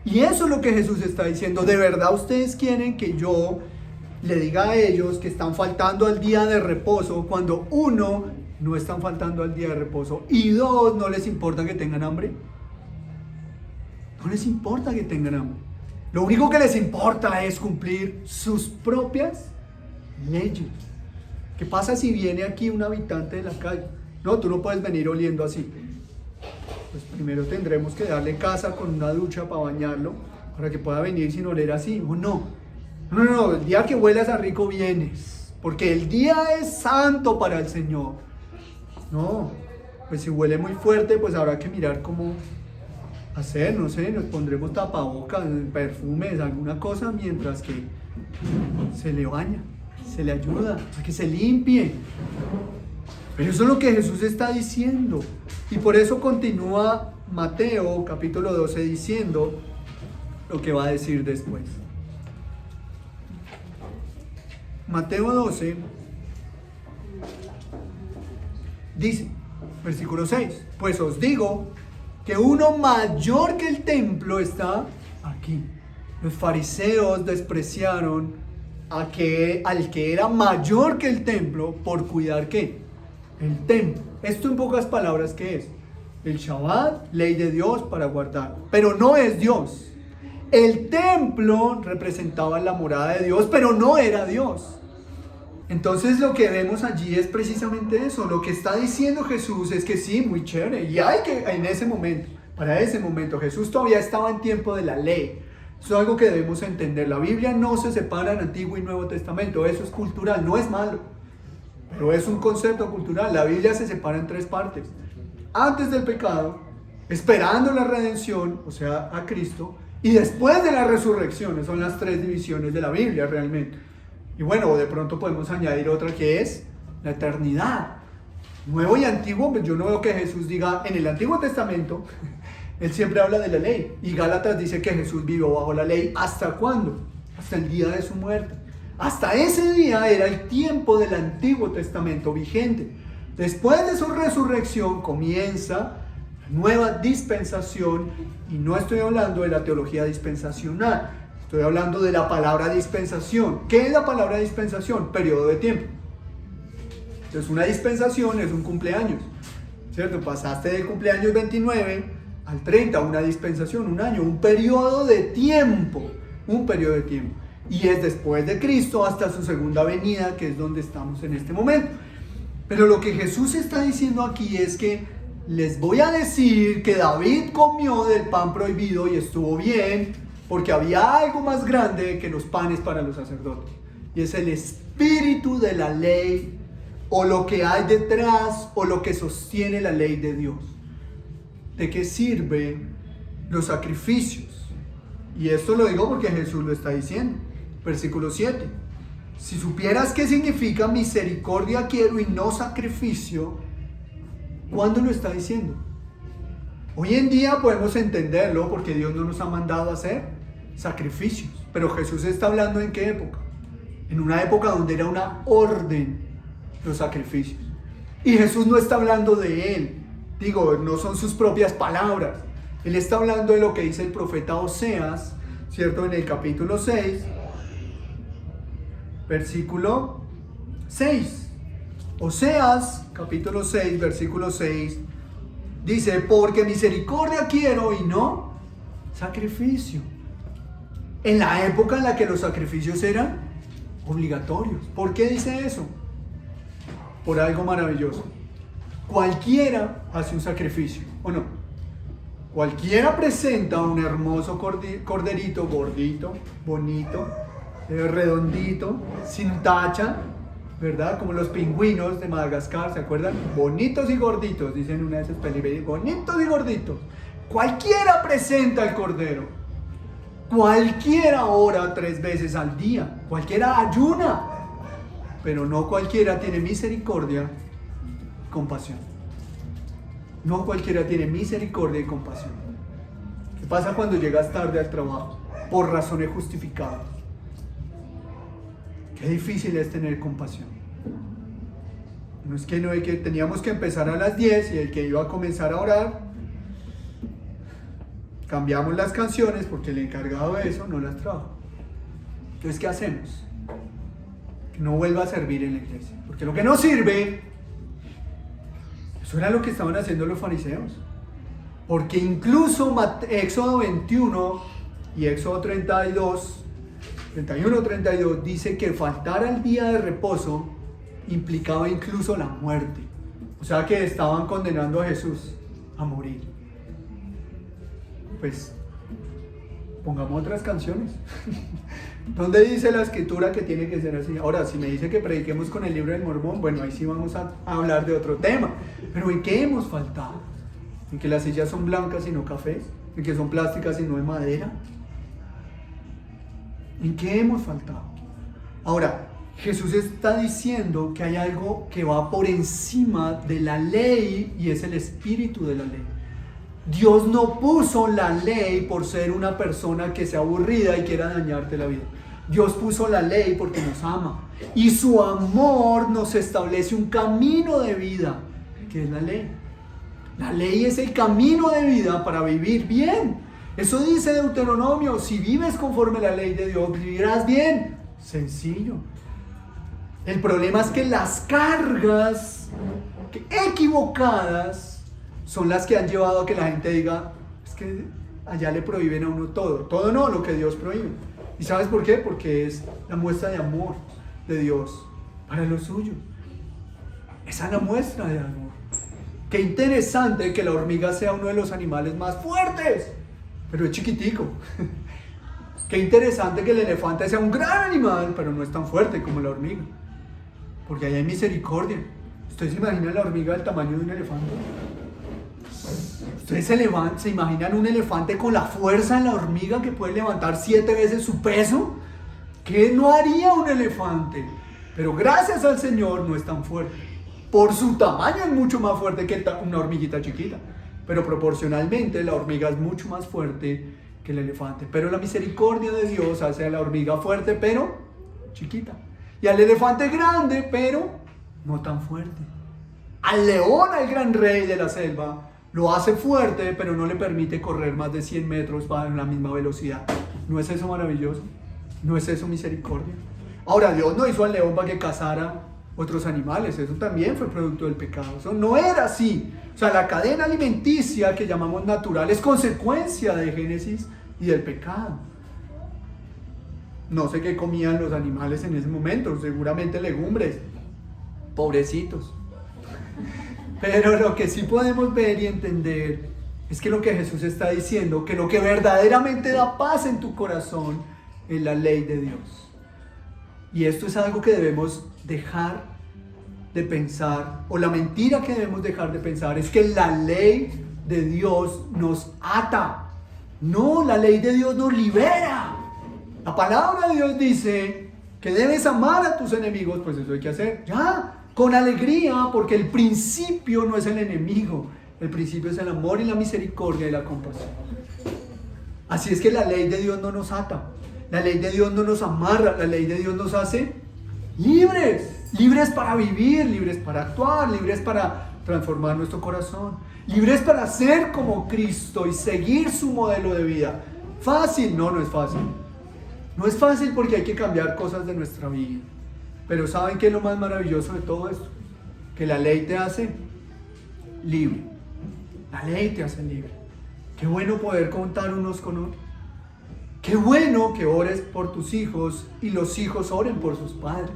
A: Y eso es lo que Jesús está diciendo. ¿De verdad ustedes quieren que yo le diga a ellos que están faltando al día de reposo cuando uno, no están faltando al día de reposo y dos, no les importa que tengan hambre? No les importa que tengan hambre. Lo único que les importa es cumplir sus propias leyes. ¿Qué pasa si viene aquí un habitante de la calle? No, tú no puedes venir oliendo así. Pues primero tendremos que darle casa con una ducha para bañarlo, para que pueda venir sin oler así. O no, el día que huelas a rico vienes, porque el día es santo para el Señor. No, pues si huele muy fuerte, pues habrá que mirar cómo hacer, no sé, nos pondremos tapabocas, perfumes, alguna cosa, mientras que se le baña, se le ayuda a que se limpie. Pero eso es lo que Jesús está diciendo. Y por eso continúa Mateo capítulo 12 diciendo lo que va a decir después. Mateo 12 dice, versículo 6, pues os digo que uno mayor que el templo está aquí. Los fariseos despreciaron al que era mayor que el templo por cuidar ¿qué? El templo. Esto en pocas palabras, ¿qué es? El Shabbat, ley de Dios para guardar, pero no es Dios. El templo representaba la morada de Dios, pero no era Dios. Entonces lo que vemos allí es precisamente eso. Lo que está diciendo Jesús es que sí, muy chévere. Y hay que en ese momento, para ese momento, Jesús todavía estaba en tiempo de la ley. Eso es algo que debemos entender. La Biblia no se separa en Antiguo y Nuevo Testamento. Eso es cultural, no es malo. Pero es un concepto cultural. La Biblia se separa en tres partes. Antes del pecado, esperando la redención, o sea, a Cristo, y después de la resurrección. Son las tres divisiones de la Biblia realmente. Y bueno, de pronto podemos añadir otra que es la eternidad. Nuevo y antiguo, pues yo no veo que Jesús diga en el Antiguo Testamento, él siempre habla de la ley. Y Gálatas dice que Jesús vivió bajo la ley. ¿Hasta cuándo? Hasta el día de su muerte. Hasta ese día era el tiempo del Antiguo Testamento vigente. Después de su resurrección comienza la nueva dispensación. Y no estoy hablando de la teología dispensacional. Estoy hablando de la palabra dispensación. ¿Qué es la palabra dispensación? Periodo de tiempo. Entonces una dispensación es un cumpleaños, ¿cierto? Pasaste del cumpleaños 29 al 30, una dispensación, un año, un periodo de tiempo. Un periodo de tiempo. Y es después de Cristo hasta su segunda venida, que es donde estamos en este momento. Pero lo que Jesús está diciendo aquí es que les voy a decir que David comió del pan prohibido y estuvo bien, porque había algo más grande que los panes para los sacerdotes. Y es el espíritu de la ley, o lo que hay detrás, o lo que sostiene la ley de Dios. ¿De qué sirven los sacrificios? Y esto lo digo porque Jesús lo está diciendo. Versículo 7. Si supieras qué significa misericordia quiero y no sacrificio, ¿cuándo lo está diciendo? Hoy en día podemos entenderlo porque Dios no nos ha mandado a hacer sacrificios. Pero Jesús está hablando ¿en qué época? En una época donde era una orden los sacrificios. Y Jesús no está hablando de él. Digo, no son sus propias palabras. Él está hablando de lo que dice el profeta Oseas, ¿cierto? En el capítulo 6, versículo 6. Oseas, capítulo 6, versículo 6, dice, porque misericordia quiero y no sacrificio. En la época en la que los sacrificios eran obligatorios. ¿Por qué dice eso? Por algo maravilloso. Cualquiera hace un sacrificio, ¿o no? Cualquiera presenta un hermoso corderito, gordito, bonito, redondito, sin tacha, ¿verdad? Como los pingüinos de Madagascar, ¿se acuerdan? Bonitos y gorditos, dicen una de esas películas, bonitos y gorditos. Cualquiera presenta el cordero. Cualquiera ora 3 veces al día. Cualquiera ayuna. Pero no cualquiera tiene misericordia y compasión. No cualquiera tiene misericordia y compasión. ¿Qué pasa cuando llegas tarde al trabajo? Por razones justificadas. Qué difícil es tener compasión. No es que teníamos que empezar a las 10 y el que iba a comenzar a orar, cambiamos las canciones porque el encargado de eso no las trajo. Entonces, ¿qué hacemos? Que no vuelva a servir en la iglesia. Porque lo que no sirve, eso era lo que estaban haciendo los fariseos. Porque incluso Éxodo 21 y Éxodo 31-32 dice que faltar al día de reposo implicaba incluso la muerte. O sea que estaban condenando a Jesús a morir. Pues pongamos otras canciones. ¿Dónde dice la escritura que tiene que ser así? Ahora, si me dice que prediquemos con el libro del Mormón, bueno, ahí sí vamos a hablar de otro tema. Pero ¿en qué hemos faltado? ¿En que las sillas son blancas y no cafés? ¿En que son plásticas y no de madera? ¿En qué hemos faltado? Ahora, Jesús está diciendo que hay algo que va por encima de la ley y es el espíritu de la ley. Dios no puso la ley por ser una persona que sea aburrida y quiera dañarte la vida. Dios puso la ley porque nos ama. Y su amor nos establece un camino de vida, que es la ley. La ley es el camino de vida para vivir bien. Eso dice Deuteronomio, si vives conforme a la ley de Dios, vivirás bien. Sencillo. El problema es que las cargas equivocadas son las que han llevado a que la gente diga, es que allá le prohíben a uno todo. Todo no, lo que Dios prohíbe. ¿Y sabes por qué? Porque es la muestra de amor de Dios para lo suyo. Esa es la muestra de amor. Qué interesante que la hormiga sea uno de los animales más fuertes, pero es chiquitico. Qué interesante que el elefante sea un gran animal, pero no es tan fuerte como la hormiga. Porque ahí hay misericordia. ¿Ustedes se imaginan la hormiga del tamaño de un elefante? ¿Ustedes se imaginan un elefante con la fuerza de la hormiga que puede levantar 7 veces su peso? ¿Qué no haría un elefante? Pero gracias al Señor no es tan fuerte. Por su tamaño es mucho más fuerte que una hormiguita chiquita. Pero proporcionalmente la hormiga es mucho más fuerte que el elefante. Pero la misericordia de Dios hace a la hormiga fuerte, pero chiquita. Y al elefante grande, pero no tan fuerte. Al león, al gran rey de la selva, lo hace fuerte, pero no le permite correr más de 100 metros a la misma velocidad. ¿No es eso maravilloso? ¿No es eso misericordia? Ahora, Dios no hizo al león para que cazara otros animales. Eso también fue producto del pecado. Eso no era así. O sea, la cadena alimenticia que llamamos natural es consecuencia de Génesis y del pecado. No sé qué comían los animales en ese momento. Seguramente legumbres. Pobrecitos. Pero lo que sí podemos ver y entender es que lo que Jesús está diciendo, que lo que verdaderamente da paz en tu corazón es la ley de Dios. Y esto es algo que debemos dejar de pensar, o la mentira que debemos dejar de pensar es que la ley de Dios nos ata. No, la ley de Dios nos libera. La palabra de Dios dice que debes amar a tus enemigos, pues eso hay que hacer. Ya. Con alegría, porque el principio no es el enemigo, el principio es el amor y la misericordia y la compasión. Así es que la ley de Dios no nos ata, la ley de Dios no nos amarra, la ley de Dios nos hace libres, libres para vivir, libres para actuar, libres para transformar nuestro corazón, libres para ser como Cristo y seguir su modelo de vida. ¿Fácil? No, no es fácil. No es fácil porque hay que cambiar cosas de nuestra vida. Pero ¿saben qué es lo más maravilloso de todo esto? que la ley te hace libre. La ley te hace libre. Qué bueno poder contar unos con otros. Qué bueno que ores por tus hijos y los hijos oren por sus padres.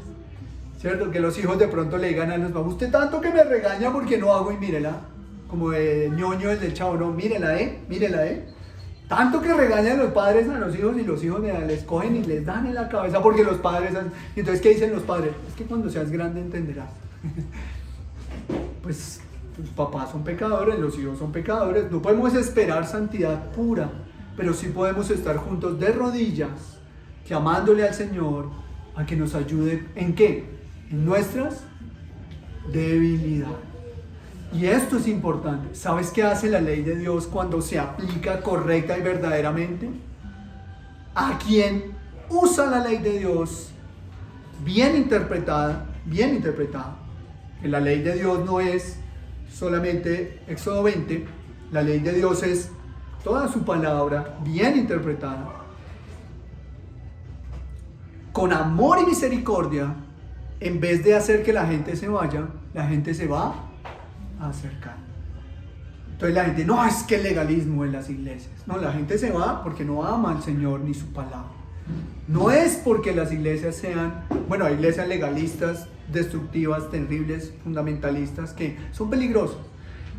A: ¿Cierto? Que los hijos de pronto le digan a los papás, usted tanto que me regaña porque no hago y mírela. Como de ñoño el del chavo, no, mírela, mírela, Tanto que regañan los padres a los hijos y los hijos les cogen y les dan en la cabeza porque los padres... Y entonces, ¿qué dicen los padres? Es que cuando seas grande entenderás. Pues tus papás son pecadores, los hijos son pecadores. No podemos esperar santidad pura, pero sí podemos estar juntos de rodillas, clamándole al Señor a que nos ayude. ¿En qué? En nuestras debilidades. Y esto es importante. ¿Sabes qué hace la ley de Dios cuando se aplica correcta y verdaderamente? A quien usa la ley de Dios bien interpretada, que la ley de Dios no es solamente Éxodo 20, la ley de Dios es toda su palabra bien interpretada, con amor y misericordia. En vez de hacer que la gente se vaya, la gente se va a acercar. Entonces la gente, no, es que el legalismo en las iglesias. No, la gente se va porque no ama al Señor ni su palabra. No es porque las iglesias sean, bueno, hay iglesias legalistas, destructivas, terribles, fundamentalistas, que son peligrosos.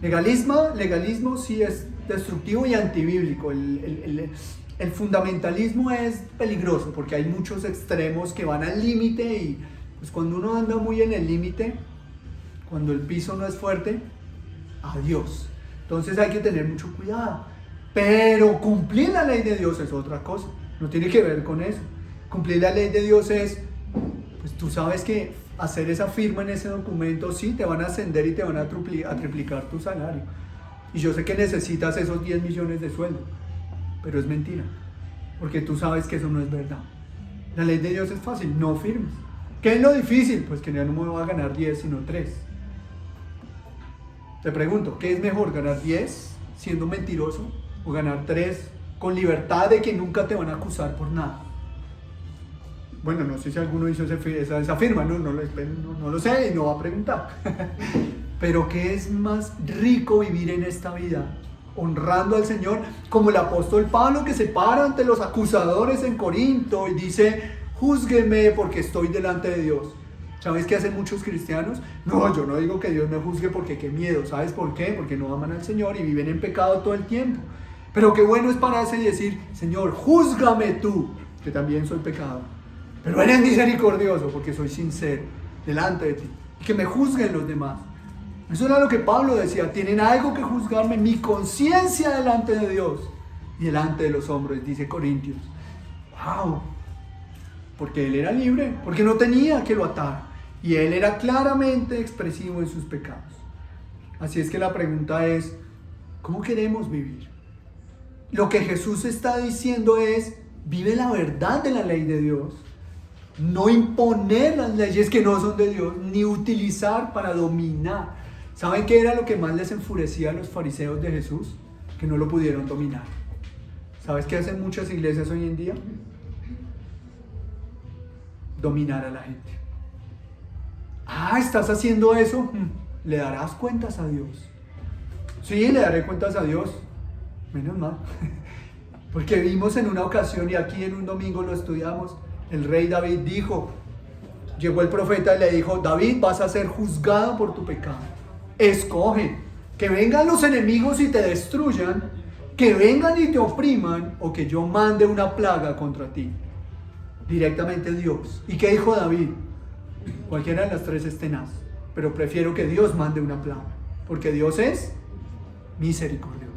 A: Legalismo sí es destructivo y antibíblico. El fundamentalismo es peligroso porque hay muchos extremos que van al límite y pues cuando uno anda muy en el límite, cuando el piso no es fuerte, adiós. Entonces hay que tener mucho cuidado. Pero cumplir la ley de Dios es otra cosa. No tiene que ver con eso. Cumplir la ley de Dios es, pues tú sabes que hacer esa firma en ese documento, sí, te van a ascender y te van a triplicar tu salario. Y yo sé que necesitas esos 10 millones de sueldo, pero es mentira. Porque tú sabes que eso no es verdad. La ley de Dios es fácil, no firmes. ¿Qué es lo difícil? Pues que ya no me voy a ganar 10, sino 3. Te pregunto, ¿qué es mejor, ganar 10 siendo mentiroso o ganar 3 con libertad de que nunca te van a acusar por nada? Bueno, no sé si alguno hizo esa firma, no lo sé y no va a preguntar. Pero ¿qué es más rico vivir en esta vida? Honrando al Señor, como el apóstol Pablo, que se para ante los acusadores en Corinto y dice, júzgueme porque estoy delante de Dios. ¿Sabes qué hacen muchos cristianos? No, yo no digo que Dios me juzgue porque qué miedo. ¿Sabes por qué? Porque no aman al Señor y viven en pecado todo el tiempo. Pero qué bueno es pararse y decir, Señor, júzgame tú, que también soy pecador. Pero eres misericordioso porque soy sincero delante de ti. Y que me juzguen los demás. Eso era lo que Pablo decía, tienen algo que juzgarme, mi conciencia delante de Dios y delante de los hombres, dice Corintios. ¡Wow! Porque él era libre, porque no tenía que lo atar. Y él era claramente expresivo en sus pecados. Así es que la pregunta es, ¿cómo queremos vivir? Lo que Jesús está diciendo es, vive la verdad de la ley de Dios. No imponer las leyes que no son de Dios, ni utilizar para dominar. ¿Saben qué era lo que más les enfurecía a los fariseos de Jesús? Que no lo pudieron dominar. ¿Sabes qué hacen muchas iglesias hoy en día? Dominar a la gente. Ah, ¿estás haciendo eso? Le darás cuentas a Dios. Sí, le daré cuentas a Dios. Menos mal. Porque vimos en una ocasión, y aquí en un domingo lo estudiamos, el rey David dijo, llegó el profeta y le dijo, David, vas a ser juzgado por tu pecado. Escoge, que vengan los enemigos y te destruyan, que vengan y te opriman, o que yo mande una plaga contra ti. Directamente Dios. ¿Y qué dijo David? Cualquiera de las tres es tenaz, pero prefiero que Dios mande una plaga, porque Dios es misericordioso.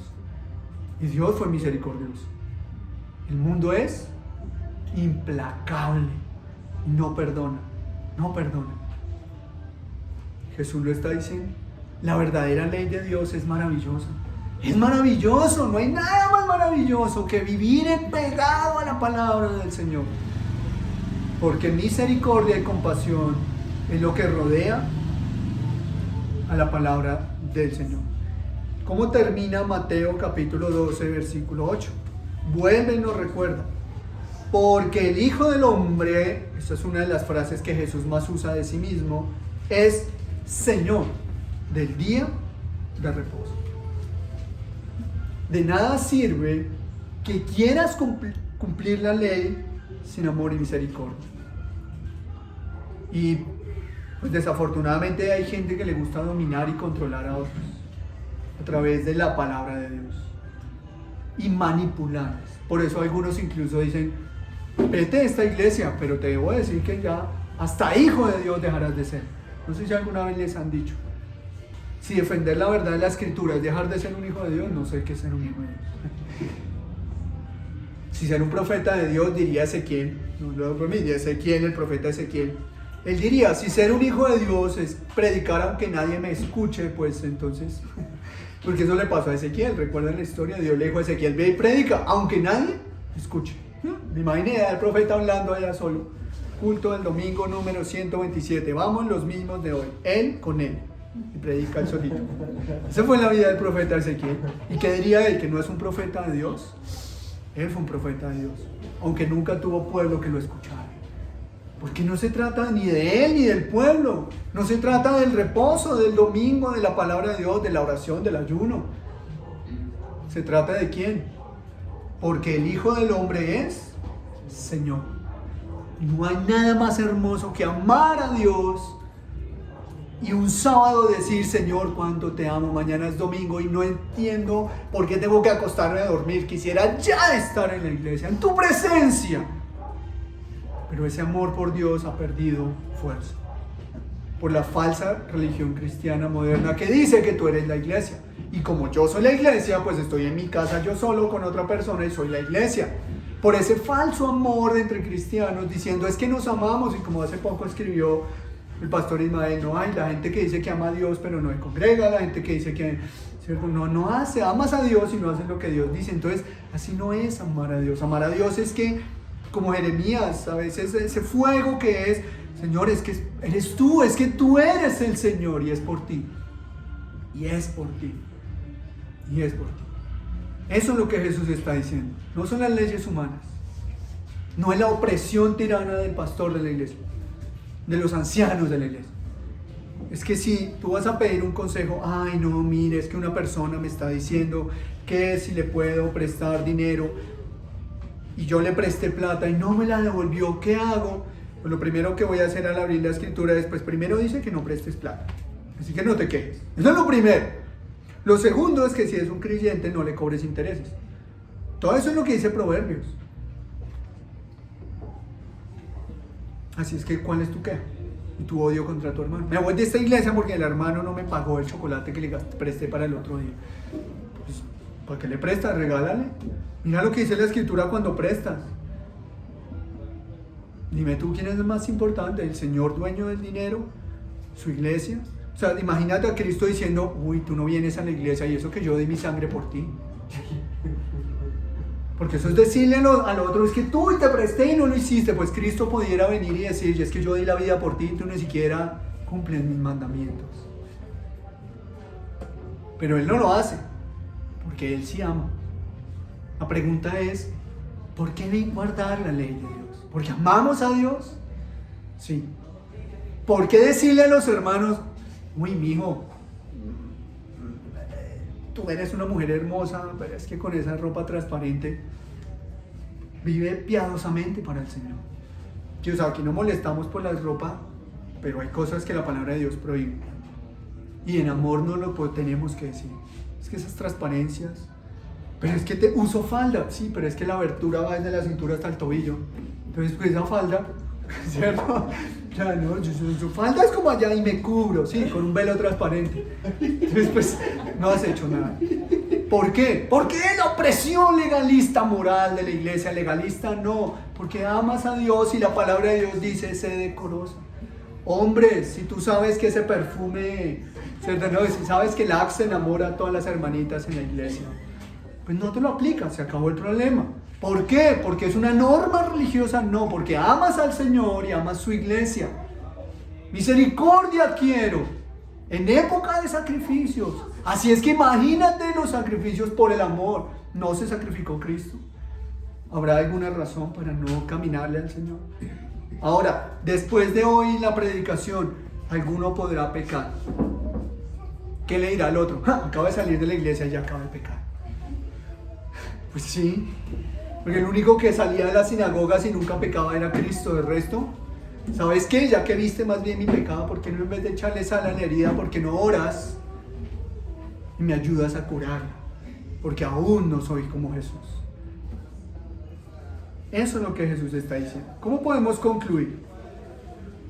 A: Y Dios fue misericordioso. El mundo es implacable, no perdona. Jesús lo está diciendo. La verdadera ley de Dios es maravillosa. Es maravilloso, no hay nada más maravilloso que vivir pegado a la palabra del Señor. Porque misericordia y compasión es lo que rodea a la palabra del Señor. ¿Cómo termina Mateo capítulo 12, versículo 8? Vuelve y nos recuerda. Porque el Hijo del Hombre, esta es una de las frases que Jesús más usa de sí mismo, es Señor del día de reposo. De nada sirve que quieras cumplir la ley sin amor y misericordia. Y pues desafortunadamente hay gente que le gusta dominar y controlar a otros a través de la palabra de Dios y manipularlos. Por eso algunos incluso dicen: vete de esta iglesia, pero te debo decir que ya hasta hijo de Dios dejarás de ser. No sé si alguna vez les han dicho. Si defender la verdad de la Escritura es dejar de ser un hijo de Dios, no sé qué es ser un hijo de Dios. Si ser un profeta de Dios, diría Ezequiel, no lo por mí, Ezequiel, el profeta Ezequiel, él diría: si ser un hijo de Dios es predicar aunque nadie me escuche, pues entonces, porque eso le pasó a Ezequiel. Recuerdan la historia, Dios le dijo a Ezequiel: ve y predica aunque nadie escuche. Me imaginé al profeta hablando allá solo. Culto del domingo número 127, vamos los mismos de hoy, él con él, y predica él solito. Esa fue la vida del profeta Ezequiel. ¿Y qué diría él? ¿Que no es un profeta de Dios? Él fue un profeta de Dios, aunque nunca tuvo pueblo que lo escuchara. Porque no se trata ni de él ni del pueblo, no se trata del reposo, del domingo, de la palabra de Dios, de la oración, del ayuno. Se trata de quién, porque el Hijo del Hombre es Señor. No hay nada más hermoso que amar a Dios y un sábado decir: Señor, cuánto te amo, mañana es domingo y no entiendo por qué tengo que acostarme a dormir, quisiera ya estar en la iglesia, en tu presencia. Pero ese amor por Dios ha perdido fuerza por la falsa religión cristiana moderna que dice que tú eres la iglesia. Y como yo soy la iglesia, pues estoy en mi casa yo solo con otra persona y soy la iglesia. Por ese falso amor entre cristianos, diciendo: es que nos amamos. Y como hace poco escribió el pastor Ismael, no hay la gente que dice que ama a Dios pero no se congrega, la gente que dice que no hace, amas a Dios y no haces lo que Dios dice. Entonces así no es amar a Dios. Amar a Dios es que, como Jeremías, a veces ese fuego que es: Señor, es que eres tú, es que tú eres el Señor y es por ti, y es por ti, y es por ti. Eso es lo que Jesús está diciendo. No son las leyes humanas, no es la opresión tirana del pastor de la iglesia, de los ancianos de la iglesia. Es que si tú vas a pedir un consejo: ay no, mire, es que una persona me está diciendo que si le puedo prestar dinero y yo le presté plata y no me la devolvió, ¿qué hago? Pues lo primero que voy a hacer al abrir la escritura es: pues primero dice que no prestes plata, así que no te quejes. Eso es lo primero. Lo segundo es que si es un creyente no le cobres intereses. Todo eso es lo que dice Proverbios. Así es que, ¿cuál es tu queja y tu odio contra tu hermano? Me voy de esta iglesia porque el hermano no me pagó el chocolate que le presté para el otro día. Pues, ¿para qué le prestas? Regálale. Mira lo que dice la escritura cuando prestas. Dime tú quién es el más importante, el Señor dueño del dinero, su iglesia. O sea, imagínate a Cristo diciendo: uy, tú no vienes a la iglesia y eso que yo di mi sangre por ti. Porque eso es decirle al otro: es que tú te presté y no lo hiciste. Pues Cristo pudiera venir y decir: es que yo di la vida por ti y tú ni siquiera cumples mis mandamientos. Pero Él no lo hace, porque Él sí ama. La pregunta es: ¿por qué guardar la ley de Dios? ¿Porque amamos a Dios? Sí. ¿Por qué decirle a los hermanos: uy, mijo, tú eres una mujer hermosa, pero es que con esa ropa transparente vive piadosamente para el Señor? Que, o sea, aquí no molestamos por la ropa, pero hay cosas que la palabra de Dios prohíbe. Y en amor no lo tenemos que decir. Es que esas transparencias, pero es que te uso falda, sí, pero es que la abertura va desde la cintura hasta el tobillo. Entonces, pues esa falda, ¿cierto? Ya no, su falda es como allá y me cubro, sí, con un velo transparente. Entonces, pues, no has hecho nada. ¿Por qué? Porque es la opresión legalista moral de la iglesia. Legalista no, porque amas a Dios y la palabra de Dios dice: sé decorosa. Hombres, si tú sabes que ese perfume, si sabes que el Axe enamora a todas las hermanitas en la iglesia, pues no te lo aplicas, se acabó el problema. ¿Por qué? ¿Porque es una norma religiosa? No, porque amas al Señor y amas su iglesia. Misericordia quiero en época de sacrificios. Así es que imagínate los sacrificios por el amor. No se sacrificó Cristo. ¿Habrá alguna razón para no caminarle al Señor? Ahora, después de hoy la predicación, alguno podrá pecar. ¿Qué le dirá al otro? Acabo de salir de la iglesia y ya acabo de pecar. Pues sí, porque el único que salía de las sinagogas y nunca pecaba era Cristo. De resto, ¿sabes qué? Ya que viste más bien mi pecado, ¿por qué no, en vez de echarle sal a la herida, por qué no oras y me ayudas a curarla? Porque aún no soy como Jesús. Eso es lo que Jesús está diciendo. ¿Cómo podemos concluir?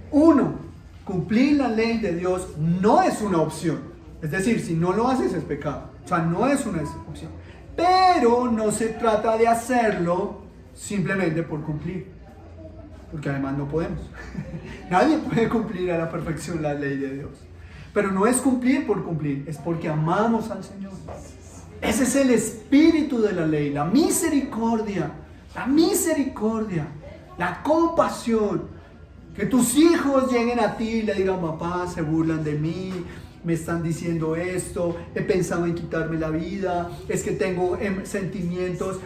A: 1. Cumplir la ley de Dios no es una opción. Es decir, si no lo haces es pecado. O sea, no es una opción. Pero no se trata de hacerlo simplemente por cumplir. Porque además no podemos. Nadie puede cumplir a la perfección la ley de Dios. Pero no es cumplir por cumplir, es porque amamos al Señor. Ese es el espíritu de la ley, la misericordia, la compasión. Que tus hijos lleguen a ti y le digan: papá, se burlan de mí, me están diciendo esto, he pensado en quitarme la vida, es que tengo sentimientos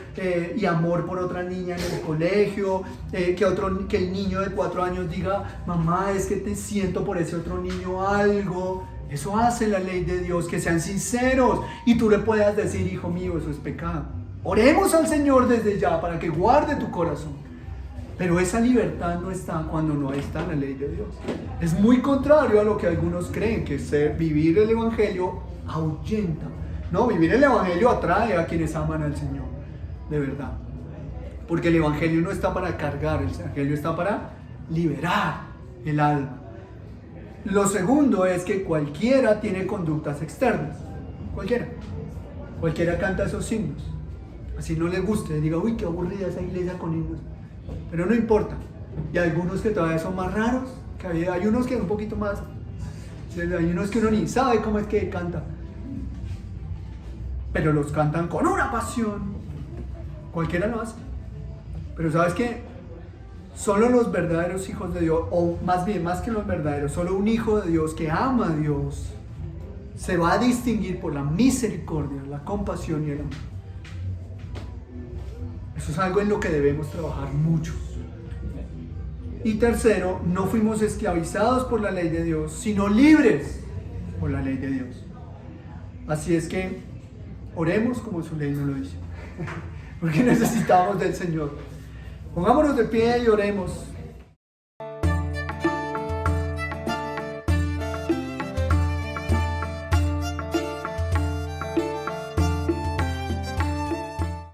A: y amor por otra niña en el colegio, que el niño de 4 años diga: mamá, es que te siento por ese otro niño algo. Eso hace la ley de Dios, que sean sinceros y tú le puedas decir: hijo mío, eso es pecado. Oremos al Señor desde ya para que guarde tu corazón. Pero esa libertad no está cuando no está en la ley de Dios. Es muy contrario a lo que algunos creen, que vivir el Evangelio ahuyenta. No, vivir el Evangelio atrae a quienes aman al Señor, de verdad. Porque el Evangelio no está para cargar, el Evangelio está para liberar el alma. Lo segundo es que cualquiera tiene conductas externas. Cualquiera canta esos himnos. Así no le guste, diga: uy, qué aburrida esa iglesia con himnos. Pero no importa. Y algunos que todavía son más raros, que hay unos que un poquito más, hay unos que uno ni sabe cómo es que canta, pero los cantan con una pasión. Cualquiera lo hace. Pero ¿sabes qué? Solo los verdaderos hijos de Dios, o más bien, más que los verdaderos, solo un hijo de Dios que ama a Dios se va a distinguir por la misericordia, la compasión y el amor. Eso es algo en lo que debemos trabajar mucho. Y tercero, no fuimos esclavizados por la ley de Dios, sino libres por la ley de Dios. Así es que oremos como su ley nos lo dice, porque necesitamos del Señor. Pongámonos de pie y oremos.